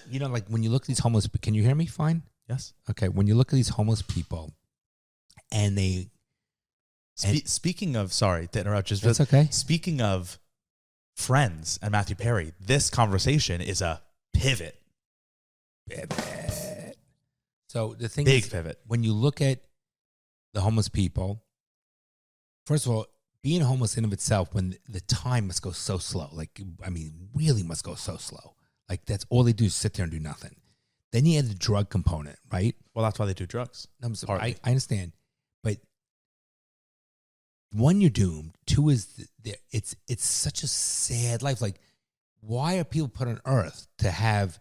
you know, like when you look at these homeless, can you hear me fine? Yes. Okay. When you look at these homeless people and they, speaking of, sorry to interrupt, just that's okay. Speaking of Friends and Matthew Perry, this conversation is a pivot. So the thing Big is, pivot. when you look at the homeless people, first of all, being homeless in of itself, when the time must go so slow, like, I mean, really must go so slow. Like that's all they do is sit there and do nothing. Then you add the drug component, right? Well, that's why they do drugs. I understand. But 1, you're doomed. 2 is it's such a sad life. Like, why are people put on earth to have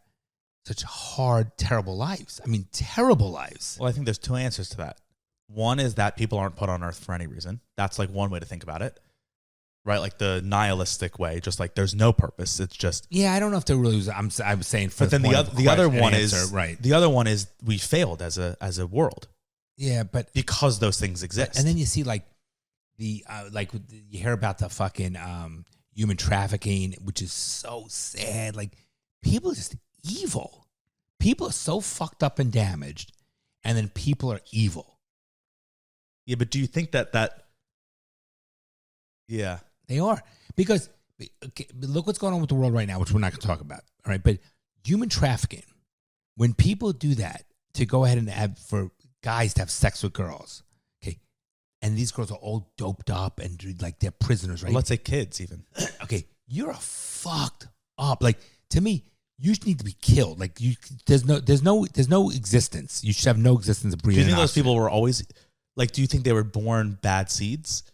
such hard, terrible lives? I mean, terrible lives. Well, I think there's 2 answers to that. One is that people aren't put on earth for any reason. That's like one way to think about it, right? Like the nihilistic way, just like there's no purpose. It's just yeah. I don't know if there really was. I'm saying. For but then the other one is right. The other one is we failed as a world. Yeah, but because those things exist, and then you see like the you hear about the fucking human trafficking, which is so sad. Like people are just evil. People are so fucked up and damaged, and then people are evil. Yeah, but do you think that? Yeah, they are, because look what's going on with the world right now, which we're not going to talk about. All right, but human trafficking, when people do that to go ahead and have for guys to have sex with girls, okay, and these girls are all doped up and like they're prisoners, right? Well, let's say kids even. Okay, you're fucked up. Like to me, you need to be killed. Like there's no existence. You should have no existence of breathing. Do you think those people were always like? Do you think they were born bad seeds,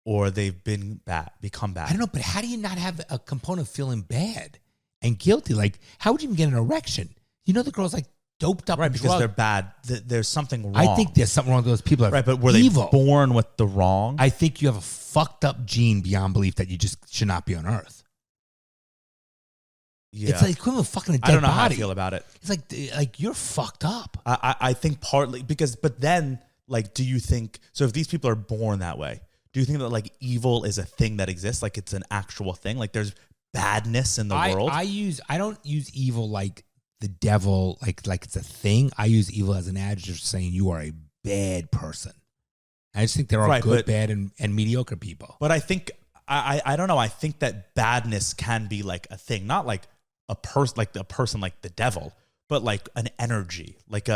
or they've been become bad? I don't know, but how do you not have a component of feeling bad and guilty? Like, how would you even get an erection? You know, the girl's like doped up, right? Because they're bad. There's something wrong. I think there's something wrong with those people. Right, but were evil. They born with the wrong? I think you have a fucked up gene beyond belief that you just should not be on Earth. Yeah. It's like equivalent of fucking a dead body. I don't know how I feel about it. It's like you're fucked up. I think partly because, but then like, do you think, so if these people are born that way, do you think that like evil is a thing that exists? Like it's an actual thing? Like there's badness in the world? I don't use evil like the devil, like it's a thing. I use evil as an adjective saying you are a bad person. I just think there are Right, good, but- bad, and mediocre people. But I think I don't know. I think that badness can be like a thing, not like a person like the devil, but like an energy, like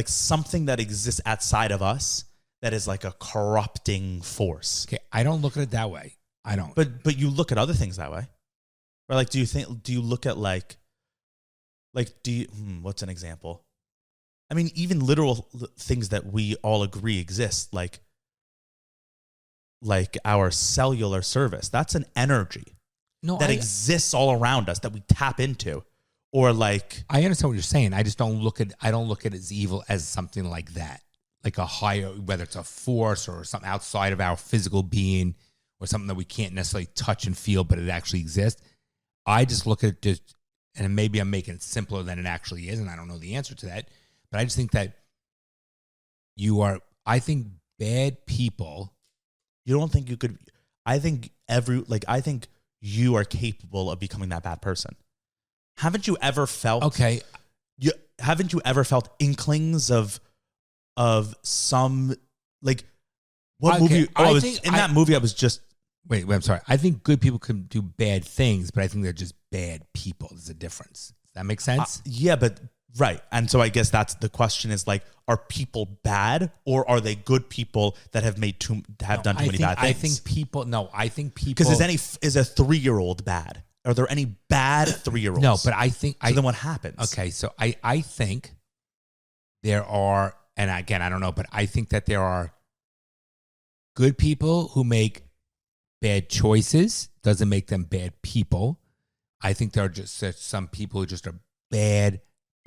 something that exists outside of us that is like a corrupting force. Okay, I don't look at it that way. I don't. But you look at other things that way. Or like do you look at like what's an example? I mean, even literal things that we all agree exist, like our cellular service. That's an energy that exists all around us that we tap into. Or like, I understand what you're saying. I just don't look at it as evil as something like that, like a higher, whether it's a force or something outside of our physical being or something that we can't necessarily touch and feel, but it actually exists. I just look at it just, and maybe I'm making it simpler than it actually is, and I don't know the answer to that, but I just think that I think bad people. You don't think you could? I think I think you are capable of becoming that bad person. Haven't you ever felt? Okay. Haven't you ever felt inklings of some like what Okay, movie? That movie. I was just wait. I'm sorry. I think good people can do bad things, but I think they're just bad people. There's a difference. Does that make sense? Yeah, but right. And so I guess that's the question: is like, are people bad or are they good people that have done too many bad things? I think people. Because is a 3-year-old bad? Are there any bad 3-year-olds? No, but I think. So then what happens? Okay, so I think there are, and again, I don't know, but I think that there are good people who make bad choices. Doesn't make them bad people. I think there are just some people who just are bad,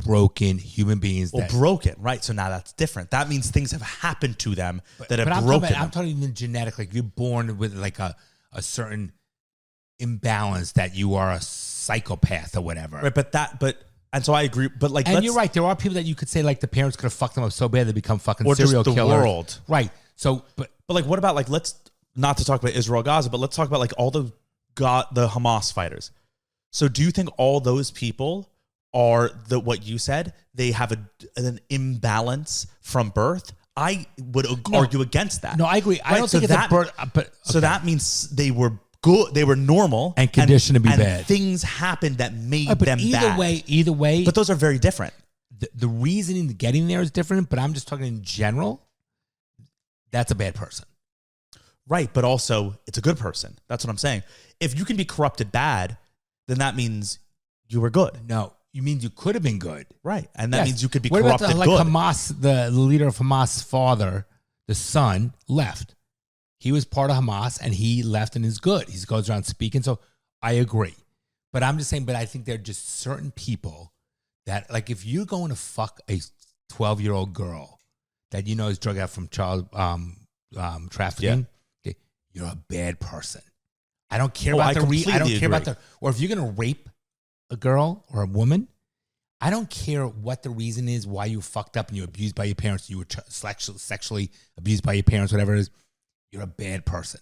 broken human beings. Well, broken, right? So now that's different. That means things have happened to them that have broken them. I'm talking even genetic. Like you're born with like a certain imbalance that you are a psychopath or whatever. Right, and so I agree. But like, and you're right. There are people that you could say like the parents could have fucked them up so bad they become fucking or serial just the killers. World, right? So, but like, what about like let's not to talk about Israel, Gaza, but let's talk about like all the Hamas fighters. So, do you think all those people are what you said? They have an imbalance from birth. I would argue against that. No, I agree. I don't think it's a birth. But okay. So that means they were good. They were normal and conditioned to be bad. Things happened that made them bad. Either way. But those are very different. The reasoning to getting there is different. But I'm just talking in general. That's a bad person. Right, but also it's a good person. That's what I'm saying. If you can be corrupted bad, then that means you were good. No, you mean you could have been good. Right, and that means you could be what corrupted about good. Hamas, the leader of Hamas' father, the son, left. He was part of Hamas, and he left and is good. He goes around speaking, so I agree. But I'm just saying, but I think there are just certain people that, like if you're going to fuck a 12-year-old girl that you know is drug out from child trafficking, okay, you're a bad person. I don't care about I don't care about or if you're going to rape a girl or a woman, I don't care what the reason is why you fucked up and you're abused by your parents, you were sexually abused by your parents, whatever it is, you're a bad person.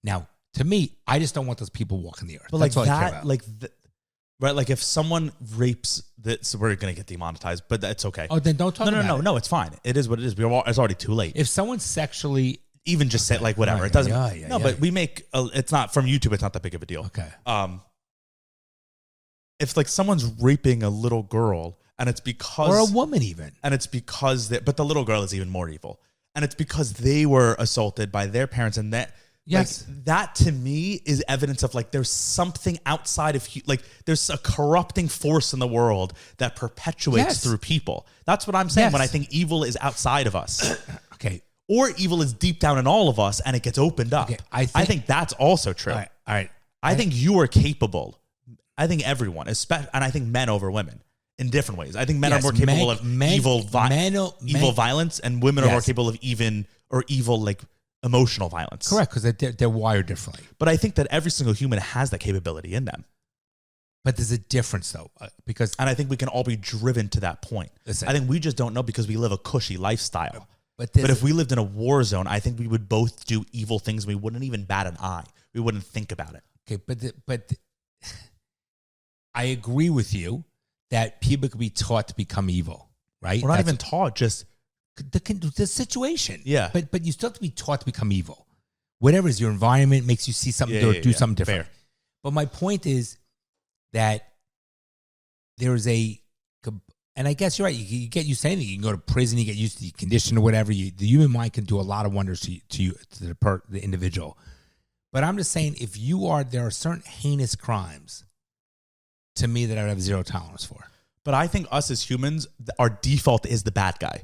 Now, to me, I just don't want those people walking the earth. But that's like all I care about. Right, like if someone rapes, so we're going to get demonetized, but that's okay. Oh, then don't talk about it. No, it's fine. It is what it is. It's already too late. If someone sexually... Even just say like whatever. It doesn't... But we make... it's not... From YouTube, it's not that big of a deal. Okay. If like someone's raping a little girl and it's because... Or a woman even. And it's because... But the little girl is even more evil. And it's because they were assaulted by their parents and that... Yes. Like, that to me is evidence of like there's something outside of like there's a corrupting force in the world that perpetuates through people. That's what I'm saying when I think evil is outside of us. Okay. Or evil is deep down in all of us and it gets opened up. Okay. I think that's also true. All right. I think you are capable. I think everyone, and I think men over women in different ways. I think men are more capable of evil violence and women are more capable of evil like emotional violence. Correct, because they're wired differently. But I think that every single human has that capability in them. But there's a difference, though, and I think we can all be driven to that point. Listen, I think we just don't know because we live a cushy lifestyle. But if we lived in a war zone, I think we would both do evil things. We wouldn't even bat an eye. We wouldn't think about it. Okay, but I agree with you that people could be taught to become evil, right? We're not even taught, just the situation. Yeah. But you still have to be taught to become evil. Whatever is your environment makes you see something or do something different. Fair. But my point is that there's and I guess you're right. You get used to anything. You can go to prison. You get used to the condition or whatever. The human mind can do a lot of wonders to the individual. But I'm just saying, there are certain heinous crimes to me that I would have zero tolerance for. But I think us as humans, our default is the bad guy.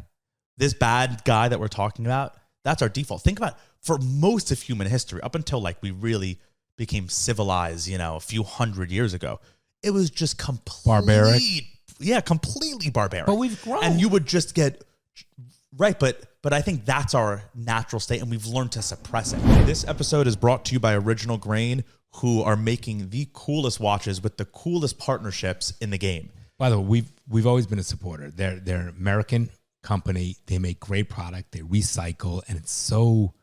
This bad guy that we're talking about, that's our default. Think about for most of human history, up until like we really became civilized, a few hundred years ago, it was just barbaric. Yeah, completely barbaric. But we've grown. And you would just get right, but I think that's our natural state, and we've learned to suppress it. This episode is brought to you by Original Grain, who are making the coolest watches with the coolest partnerships in the game. By the way, we've always been a supporter. They're an American company. They make great product. They recycle, and it's so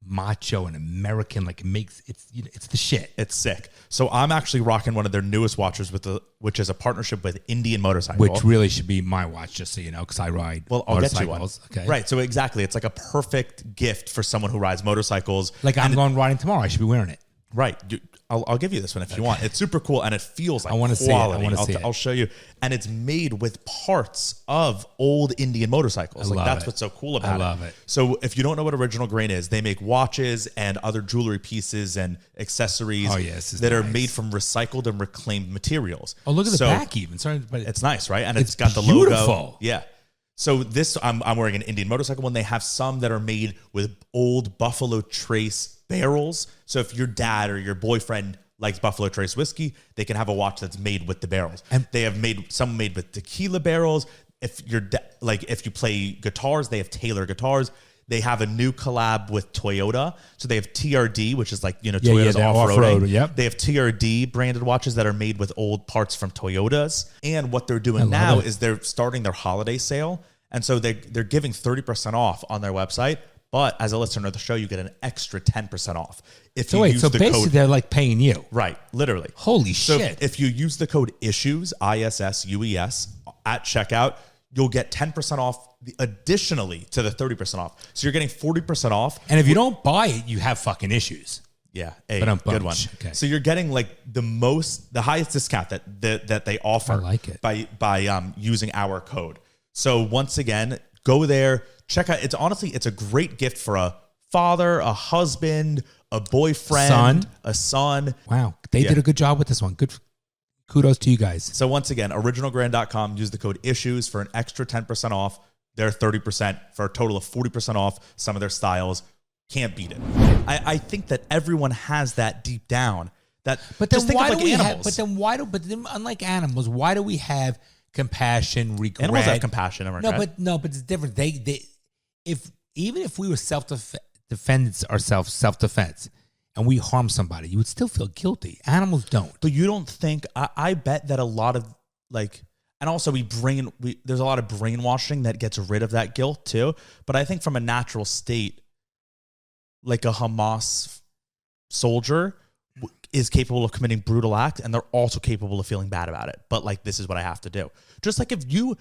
macho and American. Like it's the shit. It's sick. So I'm actually rocking one of their newest watches which is a partnership with Indian Motorcycle, which really should be my watch, just so you know, because I ride. Well, I'll get you one. Okay, right. So exactly, it's like a perfect gift for someone who rides motorcycles. Like I'm going riding tomorrow. I should be wearing it. Right. I'll give you this one if you want. It's super cool, and it feels like I want to see it. I want to see it. I'll show you. And it's made with parts of old Indian motorcycles. That's what's so cool about it. I love it. So if you don't know what Original Grain is, they make watches and other jewelry pieces and accessories that are made from recycled and reclaimed materials. Oh, look at the back even. Sorry, but it's nice, right? And it's got the beautiful logo. Yeah. So this, I'm wearing an Indian Motorcycle one. They have some that are made with old Buffalo Trace barrels. So if your dad or your boyfriend likes Buffalo Trace whiskey, they can have a watch that's made with the barrels. And they have some made with tequila barrels. If if you play guitars, they have Taylor guitars. They have a new collab with Toyota. So they have TRD, which is like, Toyota's off-roading. Yep. They have TRD branded watches that are made with old parts from Toyotas. And what they're doing now is they're starting their holiday sale. And so they're giving 30% off on their website. But as a listener of the show, you get an extra 10% off. So basically they're like paying you. Right, literally. Holy so shit. If you use the code ISSUES, ISSUES, at checkout, you'll get 10% off additionally to the 30% off. So you're getting 40% off. And if you don't buy it, you have fucking issues. Yeah, good one. Okay. So you're getting like the highest discount that they offer. I like it. by using our code. So once again, go there, check out. It's a great gift for a father, a husband, a boyfriend, a son. Wow, they did a good job with this one. Good, kudos to you guys. So once again, originalgrand.com. Use the code ISSUES for an extra 10% off. They're 30% for a total of 40% off some of their styles. Can't beat it. I think that everyone has that deep down. But then just think why of like animals. But then unlike animals, why do we have compassion, regret? Animals have compassion and regret. But it's different. Even if we were self-defense, and we harm somebody, you would still feel guilty. Animals don't. But you don't think? I bet that a lot of and also there's a lot of brainwashing that gets rid of that guilt too. But I think from a natural state, like a Hamas soldier is capable of committing brutal acts, and they're also capable of feeling bad about it. But this is what I have to do. Just like if you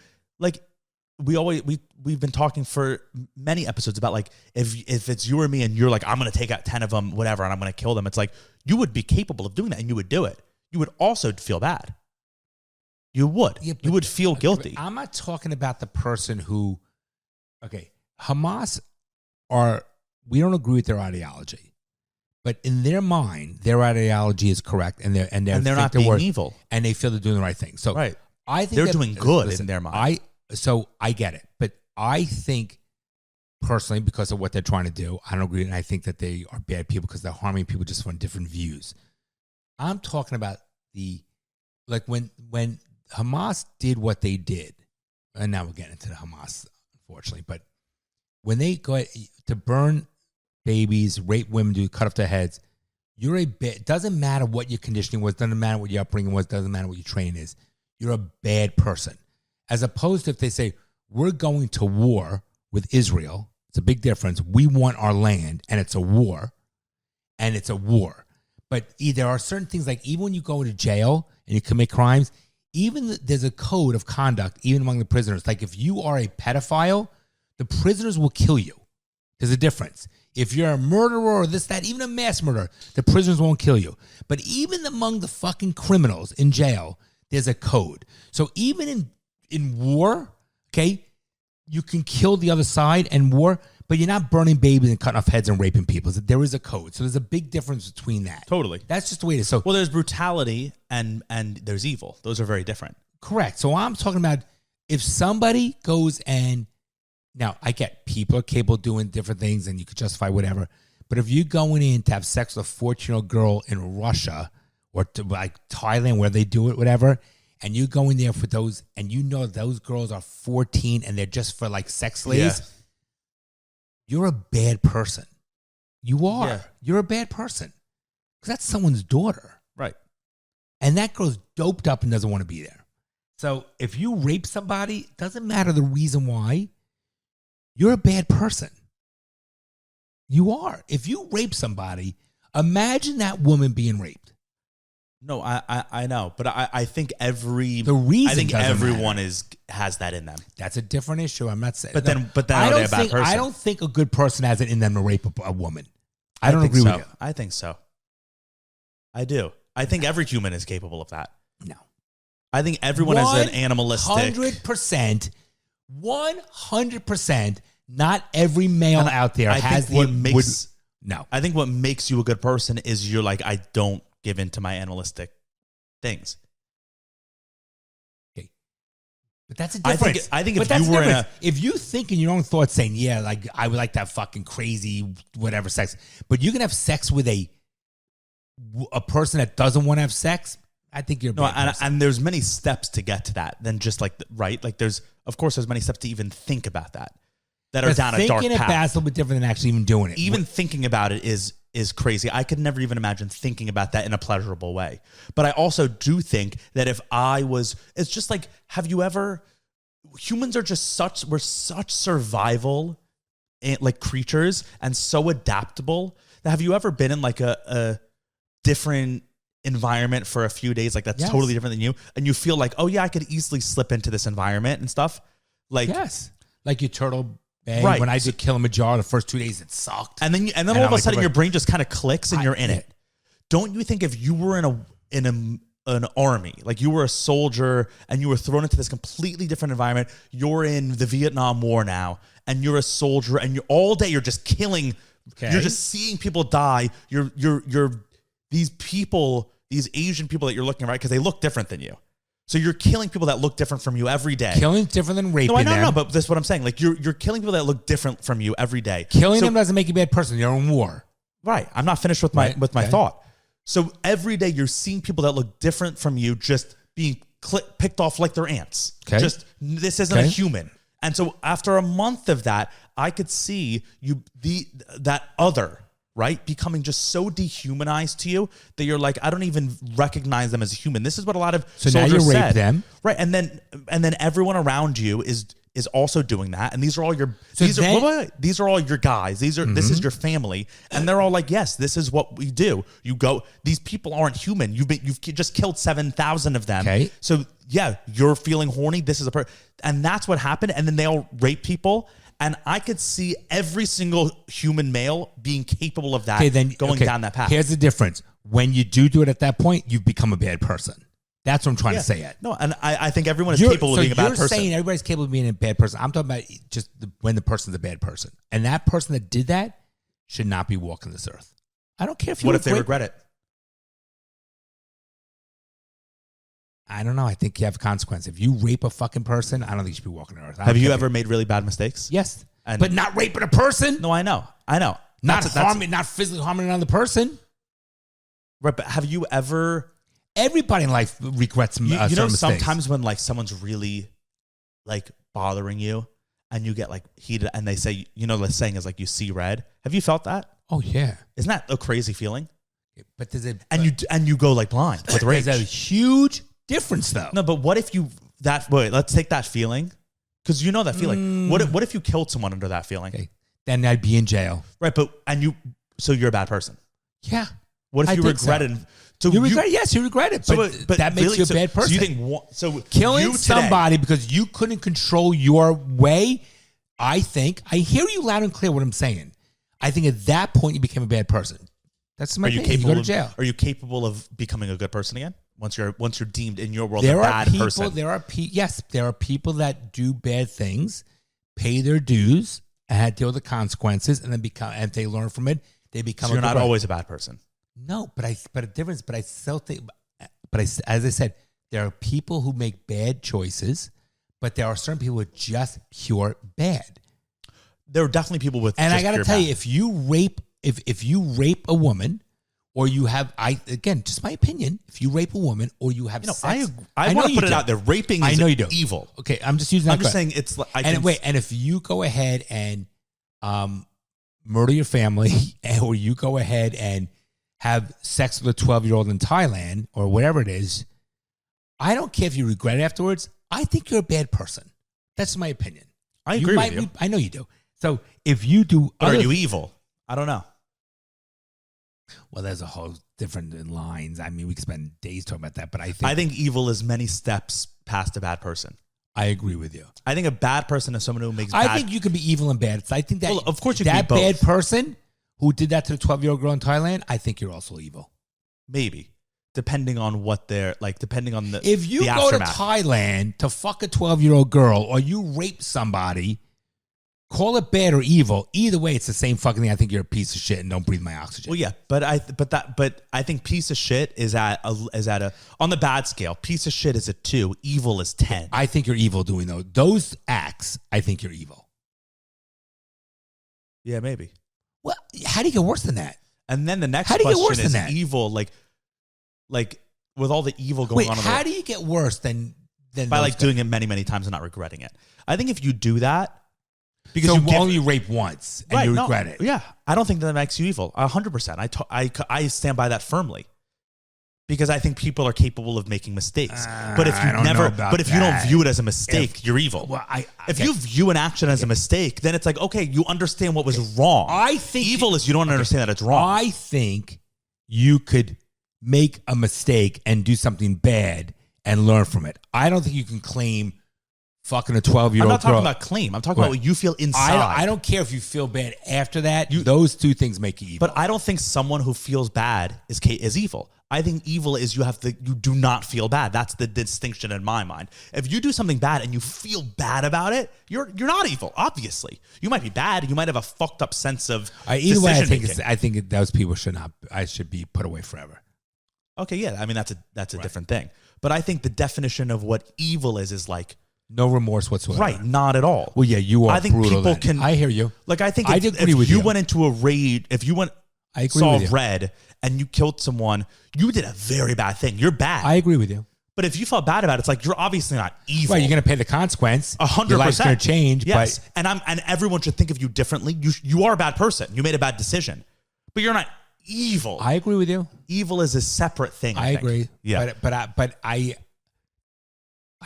we've been talking for many episodes about if it's you or me and you're like, I'm going to take out 10 of them, whatever, and I'm going to kill them. It's like, you would be capable of doing that and you would do it. You would also feel bad. You would. Yeah, you would feel guilty. I'm not talking about the person who, Hamas we don't agree with their ideology. But in their mind, their ideology is correct, and they're not being evil, and they feel they're doing the right thing. So right. I think they're doing good in their mind. I get it, but I think personally, because of what they're trying to do, I don't agree, and I think that they are bad people because they're harming people just from different views. I'm talking about when Hamas did what they did, and now we're getting into the Hamas, unfortunately, but when they go to burn babies, rape women, cut off their heads, you're a bad. Doesn't matter what your conditioning was, doesn't matter what your upbringing was, doesn't matter what your training is. You're a bad person. As opposed to if they say, we're going to war with Israel, it's a big difference. We want our land, and it's a war. But there are certain things, like even when you go to jail and you commit crimes, there's a code of conduct, even among the prisoners. Like if you are a pedophile, The prisoners will kill you. There's a difference. If you're a murderer or this, that, even a mass murderer, the prisoners won't kill you. But even among the fucking criminals in jail, there's a code. So even in war, okay, you can kill the other side in war, but you're not burning babies and cutting off heads and raping people. So there is a code. So there's a big difference between that. Totally. That's just the way it is. So, well, there's brutality and there's evil. Those are very different. correct. So I'm talking about if somebody goes and, now I get people are capable of doing different things and you could justify whatever. But if you're going in to have sex with a 14-year-old girl in Russia or to like Thailand where they do it, whatever, and you go in there for those, and you know those girls are 14 and they're just for like sex slaves, you're a bad person. You are. Yeah. You're a bad person. Because that's someone's daughter. Right. And that girl's doped up and doesn't want to be there. So if you rape somebody, doesn't matter the reason why, you're a bad person. You are. If you rape somebody, imagine that woman being raped. No, I know, but I think The reason I think doesn't everyone matter. has that in them. That's a different issue. I'm not saying. But then are they a bad person? I don't think a good person has it in them to rape a woman. I don't think agree so. with you. I think so. I do. I think every human is capable of that. No. I think everyone is an animalistic. 100%. Not every male And out there I has think what makes no. I think what makes you a good person is you're like, I don't give in to my animalistic things. Okay. But that's a difference. I think But if that's you were in different. If you think in your own thoughts saying, yeah, like I would like to have fucking crazy whatever sex, but you can have sex with a person that doesn't want to have sex, I think you're a bad person. And there's many steps to get to that than just like, right? Like there's many steps to even think about that are down a dark thinking path. about it's a little bit different than actually even doing it. Even thinking about it is crazy. I could never even imagine thinking about that in a pleasurable way. But I also do think that if I was, it's just like, have you ever, humans are just we're such survival like creatures and so adaptable that have you ever been in like a different environment for a few days, like that's totally different than you, and you feel like, oh yeah, I could easily slip into this environment and stuff. Like yes, like your Turtle Bay. Right. When I did Kilimanjaro, the first 2 days it sucked, and then all of a sudden your brain just kind of clicks and you're in it. Don't you think if you were in an army, like you were a soldier and you were thrown into this completely different environment, you're in the Vietnam War now, and you're a soldier, and you're all day you're just killing, you're just seeing people die. You're these people. These Asian people that you're looking at, right? Because they look different than you. So you're killing people that look different from you every day. Killing different than raping them. No, but this is what I'm saying. Like you're killing people that look different from you every day. Killing them doesn't make you a bad person. You're in war. Right. I'm not finished with my thought. So every day you're seeing people that look different from you just being picked off like they're ants. Okay. Just this isn't a human. And so after a month of that, I could see that other, right, becoming just so dehumanized to you that you're like, I don't even recognize them as a human. This is what a lot of soldiers now you rape said. them, right? And then everyone around you is also doing that, and these are all your these are all your guys. This is your family, and they're all like, yes, this is what we do. You go. These people aren't human. You've just killed 7,000 of them. Okay. So yeah, you're feeling horny. This is and that's what happened. And then they all rape people. And I could see every single human male being capable of that, going down that path. Here's the difference. When you do it at that point, you've become a bad person. That's what I'm trying to say. No, and I think everyone is capable of being a bad person. You're saying everybody's capable of being a bad person. I'm talking about just when the person's a bad person. And that person that did that should not be walking this earth. I don't care if you What if they regret it? I don't know. I think you have a consequence. If you rape a fucking person, I don't think you should be walking the earth. Have you ever made really bad mistakes? Yes. But not raping a person. No, I know. Not physically harming another person. Right, but have you ever... Everybody in life regrets some you know, mistakes. sometimes when like someone's really like bothering you and you get like heated and they say, you know, the saying is like you see red. Have you felt that? Oh, yeah. Isn't that a crazy feeling? But there's a... And you go like blind with rage. There's a huge difference though. No, but what if let's take that feeling, because you know that feeling. What if you killed someone under that feeling? Okay. Then I'd be in jail. Right, so you're a bad person. Yeah. What if you regretted? So you regret it? Yes, you regret it. But that makes really, you a bad person. So you think killing somebody because you couldn't control your way, I think I hear you loud and clear what I'm saying. I think at that point you became a bad person. That's my opinion. You go to jail. Are you capable of becoming a good person again? Once you're deemed in your world there a bad person. There are people that do bad things, pay their dues, and had to deal with the consequences, and then and if they learn from it, they become. So you're not always a bad person. No, but I still think, as I said, there are people who make bad choices, but there are certain people who are just pure bad. There are definitely people with. And just I got to tell bad. you, if you rape a woman, or you have, again, just my opinion, if you rape a woman or you have sex, I want to put it out there. Raping is evil. Okay, I'm just using that. I'm just saying it's like. And if you go ahead and murder your family, or you go ahead and have sex with a 12-year-old in Thailand or whatever it is, I don't care if you regret it afterwards. I think you're a bad person. That's my opinion. I agree with you. I know you do. So if you do, are you evil? I don't know. Well, there's a whole different lines. I mean, we could spend days talking about that, but I think evil is many steps past a bad person. I agree with you. I think a bad person is someone who makes. I think you can be evil and bad. So I think that. Well, of course, you that can be both. Bad person who did that to the 12-year-old girl in Thailand. I think you're also evil. Maybe, depending on what they're like. Depending on the. If you the go aftermath. to Thailand to fuck a 12-year-old girl, or you rape somebody. Call it bad or evil. Either way, it's the same fucking thing. I think you're a piece of shit and don't breathe my oxygen. Well, yeah, but I think piece of shit is at a on the bad scale. Piece of shit is a 2. Evil is 10. I think you're evil doing those acts. I think you're evil. Yeah, maybe. Well, how do you get worse than that? And then the next question is evil, like with all the evil going on. How do you get worse than by like doing it many, many times and not regretting it? I think if you do that. Because you only rape once and you regret it. Yeah. I don't think that makes you evil. 100%. I stand by that firmly. Because I think people are capable of making mistakes. But if you you don't view it as a mistake, you're evil. Well, if you view an action as a mistake, then it's like, okay, you understand what was wrong. I think evil is you don't understand that it's wrong. I think you could make a mistake and do something bad and learn from it. I don't think you can claim fucking a 12-year-old girl. I'm not talking about claim. I'm talking about what you feel inside. I don't care if you feel bad after that. Those two things make you evil. But I don't think someone who feels bad is evil. I think evil is you do not feel bad. That's the distinction in my mind. If you do something bad and you feel bad about it, you're not evil. Obviously, you might be bad. You might have a fucked up sense of either way. I think those people should be put away forever. Okay, yeah. I mean that's a different thing. But I think the definition of what evil is like. No remorse whatsoever. Right, not at all. Well, yeah, you are. I think brutal people then. can. I hear you. Like I think I if agree with you you. went into a raid, if you saw red and you killed someone, you did a very bad thing. You're bad. I agree with you. But if you felt bad about it, it's like you're obviously not evil. Right, you're going to pay the consequence. 100%. Your life's going to change. Yes, but and everyone should think of you differently. You are a bad person. You made a bad decision, but you're not evil. I agree with you. Evil is a separate thing. I agree. Yeah, but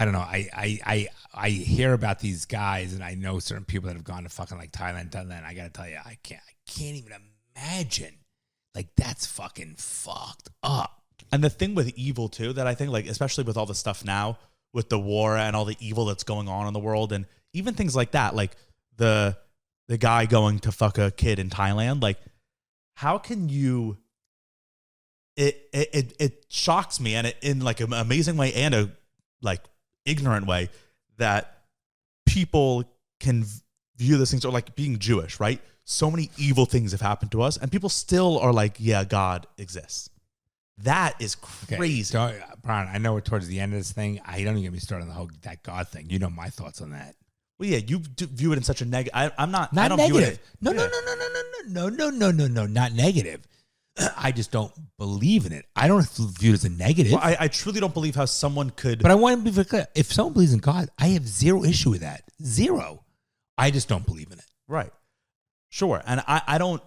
I don't know. I hear about these guys, and I know certain people that have gone to fucking like Thailand, done that. And I got to tell you, I can't even imagine. Like that's fucking fucked up. And the thing with evil too, that I think like, especially with all the stuff now with the war and all the evil that's going on in the world, and even things like that, like the guy going to fuck a kid in Thailand, like how can you? It shocks me, and it in like an amazing way and a like ignorant way that people can view those things, or like being Jewish, right? So many evil things have happened to us, and people still are like, yeah, God exists. That is crazy. Okay. Bron, I know we're towards the end of this thing. I don't even get me started on the whole that God thing. You know my thoughts on that. Well, yeah, you view it in such a negative. I'm not. Not I don't negative. View it, No, not negative. I just don't believe in it. I don't view it as a negative. Well, I truly don't believe how someone could. But I want to be very clear. If someone believes in God, I have zero issue with that. Zero. I just don't believe in it. Right. Sure. And I don't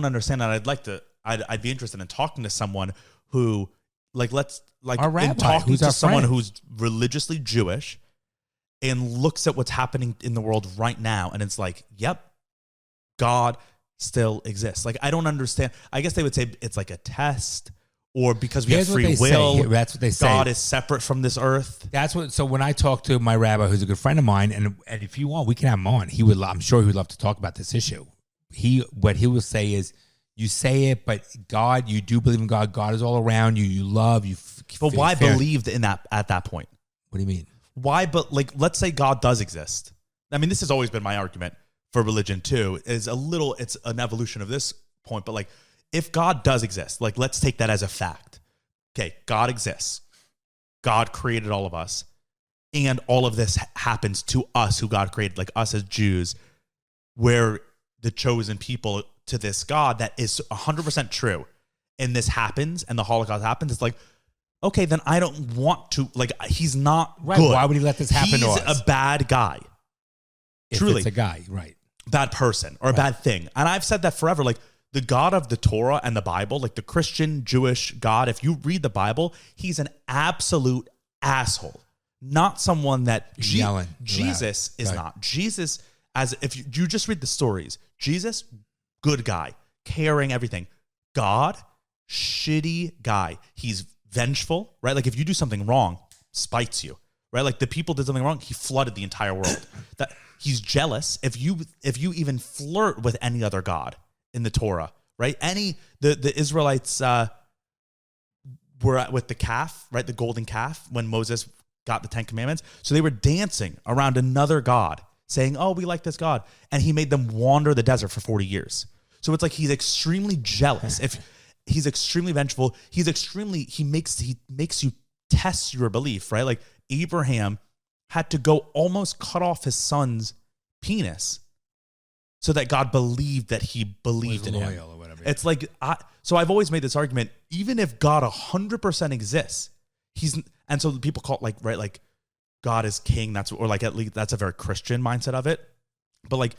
understand that. I'd be interested in talking to someone who Our rabbi, in talking who's to our someone friend. who's religiously Jewish and looks at what's happening in the world right now, and it's like, yep, God still exists. Like I don't understand. I guess they would say it's like a test, or because we Here's have what free they say. will. That's what they say. God is separate from this earth. That's what. So when I talk to my rabbi, who's a good friend of mine, and if you want, we can have him on. He would. I'm sure he would love to talk about this issue. What he will say is, you say it, but God, you do believe in God. God is all around you. You love you. But why believe in that at that point? What do you mean? Why? But like, let's say God does exist. I mean, this has always been my argument for religion too. It's an evolution of this point. But like, if God does exist, like, let's take that as a fact. Okay, God exists. God created all of us. And all of this happens to us who God created, like us as Jews. We're the chosen people to this God that is 100% true. And this happens and the Holocaust happens. It's like, okay, then I don't want to, like, he's not Right. good. Why would he let this happen to us? He's a bad guy. If Truly. it's a guy, right. Bad person or a bad thing. And I've said that forever. Like, the God of the Torah and the Bible, like the Christian Jewish God, if you read the Bible, he's an absolute asshole. Not someone that Yelling Jesus loud. is Right. not. Jesus, as if you just read the stories, Jesus, good guy, caring, everything. God, shitty guy. He's vengeful, right? Like, if you do something wrong, spites you, right? Like, the people did something wrong, he flooded the entire world. That he's jealous. If you even flirt with any other God in the Torah, right? The Israelites were with the calf, right? The golden calf when Moses got the 10 commandments. So they were dancing around another God saying, oh, we like this God. And he made them wander the desert for 40 years. So it's like, he's extremely jealous. If he's extremely vengeful, he makes you test your belief, right? Like, Abraham had to go almost cut off his son's penis so that God believed that he believed in him. Or whatever. It's like, so I've always made this argument, even if God 100% exists, and so people call it like, right, like God is king. Or like, at least that's a very Christian mindset of it. But like,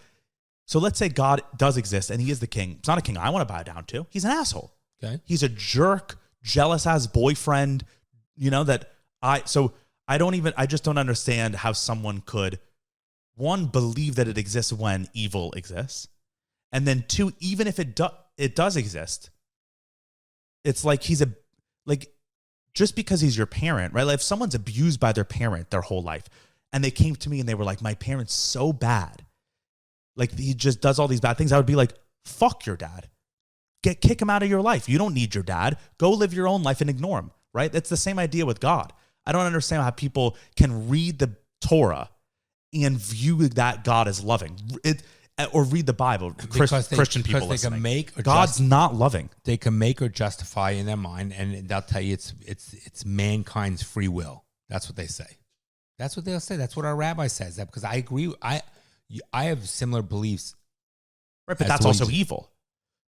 so let's say God does exist and he is the king. It's not a king I want to bow down to. He's an asshole. Okay. He's a jerk, jealous ass boyfriend, I just don't understand how someone could, one, believe that it exists when evil exists. And then two, even if it does exist, it's like just because he's your parent, right? Like, if someone's abused by their parent their whole life and they came to me and they were like, my parent's so bad, like, he just does all these bad things, I would be like, fuck your dad. Kick him out of your life. You don't need your dad. Go live your own life and ignore him, right? It's the same idea with God. I don't understand how people can read the Torah and view that God as loving, or read the Bible. Christian people listening. God's not loving. They can make or justify in their mind, and they'll tell you it's mankind's free will. That's what they say. That's what they'll say. That's what our rabbi says. That, because I agree. I have similar beliefs. Right, but that's also evil.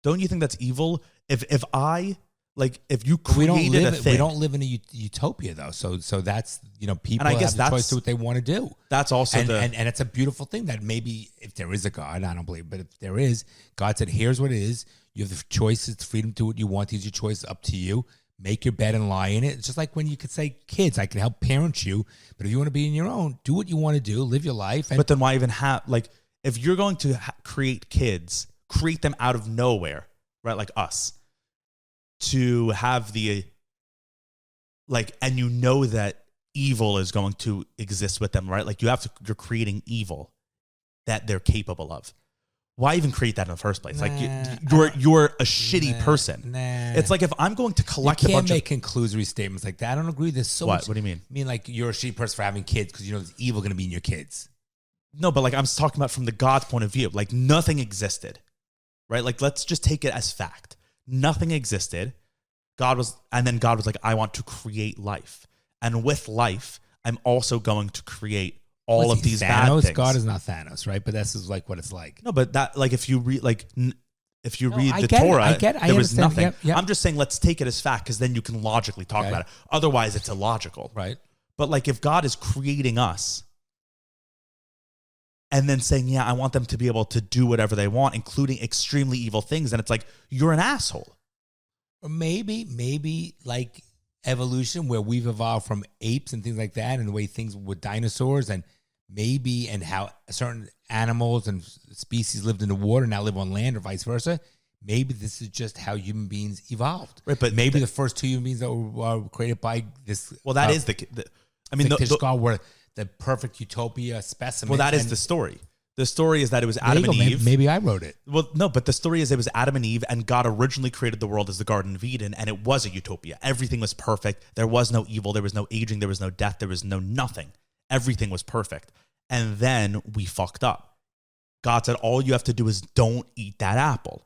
Don't you think that's evil? If you created a thing. We don't live in a utopia, though. So that's, people and I guess have the choice to do what they want to do. That's also and it's a beautiful thing that maybe if there is a God, I don't believe, but if there is, God said, here's what it is. You have the choice. It's freedom to do what you want. These are your choice, up to you. Make your bed and lie in it. It's just like when you could say, kids, I can help parent you, but if you want to be in your own, do what you want to do, live your life. But then why even have, if you're going to create kids, create them out of nowhere, right? Like us, to have and that evil is going to exist with them, right? Like, you're creating evil that they're capable of. Why even create that in the first place? Like, you're a shitty person. It's like, if I'm going to collect you can't make conclusory statements like that. I don't agree. There's so much. What do you mean? I mean, like, you're a shitty person for having kids because there's evil going to be in your kids. No, but like, I'm talking about from the God's point of view. Like, nothing existed, right? Like, let's just take it as fact. Nothing existed. God was like, I want to create life. And with life, I'm also going to create all of these bad things. God is not Thanos, right? But this is like what it's like. No, but that, like, if you read the I Torah, get it. there was nothing. Yep. I'm just saying, let's take it as fact, because then you can logically talk about it. Otherwise, it's illogical. Right. But like, if God is creating us and then saying, yeah, I want them to be able to do whatever they want, including extremely evil things, then it's like, you're an asshole. Or maybe like evolution, where we've evolved from apes and things like that, and the way things with dinosaurs, and how certain animals and species lived in the water now live on land, or vice versa. maybe this is just how human beings evolved. Right, but maybe the first two human beings that were created by this. Well, that is I mean, fictitious God were the perfect utopia specimen. Well, that is the story. The story is that it was Adam and Eve. Maybe I wrote it. Well, no, but the story is it was Adam and Eve, and God originally created the world as the Garden of Eden, and it was a utopia. Everything was perfect. There was no evil. There was no aging. There was no death. There was no nothing. Everything was perfect. And then we fucked up. God said, all you have to do is don't eat that apple.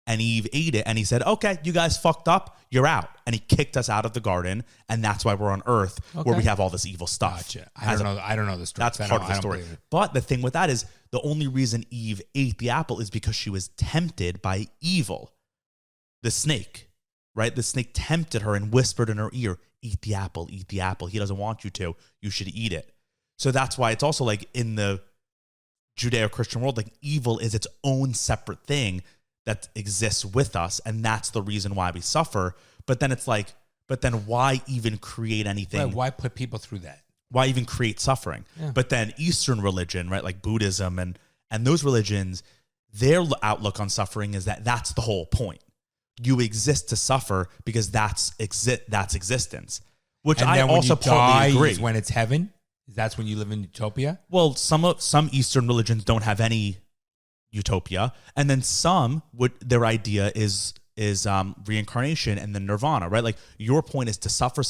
And Eve ate it, and he said, okay, you guys fucked up. You're out. And he kicked us out of the garden, and that's why we're on earth, where we have all this evil stuff. Gotcha. I don't know the story. That's part of the story. But the thing with that is, the only reason Eve ate the apple is because she was tempted by evil. The snake, right? The snake tempted her and whispered in her ear, eat the apple, eat the apple. He doesn't want you to. You should eat it. So that's why it's also like in the Judeo-Christian world, like evil is its own separate thing that exists with us, and that's the reason why we suffer. But then it's like, but then why even create anything? Right, why put people through that? Why even create suffering? Yeah. But then Eastern religion, right, like Buddhism and those religions, their outlook on suffering is that that's the whole point. You exist to suffer because that's existence. Which and I also partly agree. Is when it's heaven? That's when you live in utopia? Well, some Eastern religions don't have any utopia, and then some their idea is reincarnation and then nirvana, right? Like your point is to suffer,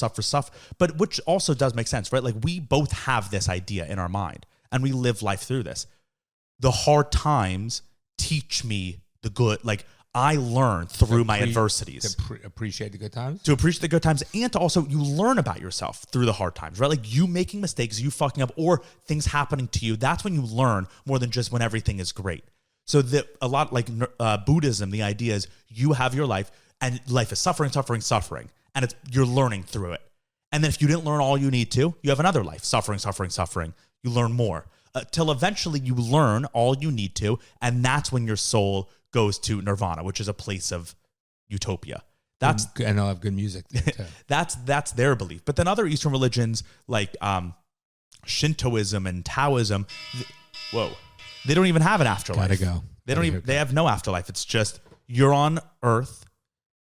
but which also does make sense, right? Like we both have this idea in our mind, and we live life through this. The hard times teach me the good. Like I learn through my adversities. To appreciate the good times? To appreciate the good times, and to also you learn about yourself through the hard times, right? Like you making mistakes, you fucking up, or things happening to you. That's when you learn more than just when everything is great. So a lot like Buddhism, the idea is you have your life, and life is suffering, and you're learning through it. And then if you didn't learn all you need to, you have another life, suffering. You learn more till eventually you learn all you need to, and that's when your soul goes to nirvana, which is a place of utopia. That's and I'll have good music there too. that's their belief. But then other Eastern religions like Shintoism and Taoism, they don't even have an afterlife. Gotta go. They have no afterlife. It's just you're on Earth,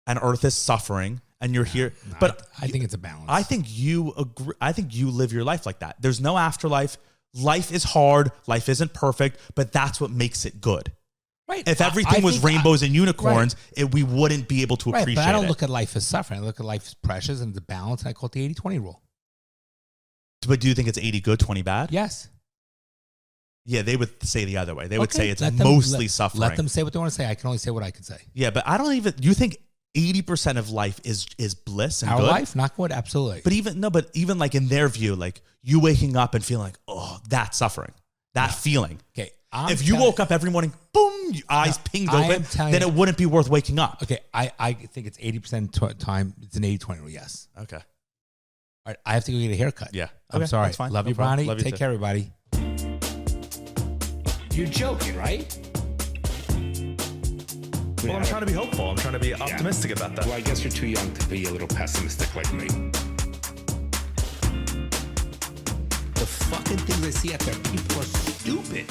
and Earth is suffering, and you're here. No, but I think it's a balance. I think you agree. I think you live your life like that. There's no afterlife. Life is hard. Life isn't perfect, but that's what makes it good. Right. If everything was rainbows and unicorns, we wouldn't be able to appreciate it. But I don't look at life as suffering. I look at life as precious and the balance, and I call it the 80-20 rule. But do you think it's 80 good, 20 bad? Yes. Yeah, they would say the other way. They would say it's mostly suffering. Let them say what they want to say. I can only say what I can say. Yeah, but I don't even. You think 80% of life is bliss and our good? life, not good, absolutely. But even like in their view, like you waking up and feeling like, oh, that's suffering. That feeling. Okay. If you woke up every morning, boom, your eyes pinged open, then it wouldn't be worth waking up. Okay, I think it's 80% time. It's an 80-20 rule. Yes. Okay. All right, I have to go get a haircut. Yeah. I'm sorry. That's fine. Love you, Bronny. Love you Take too. care, everybody. You're joking, right? Well, I'm trying to be hopeful. I'm trying to be optimistic about that. Well, I guess you're too young to be a little pessimistic like me. The fucking things I see out there, people are stupid.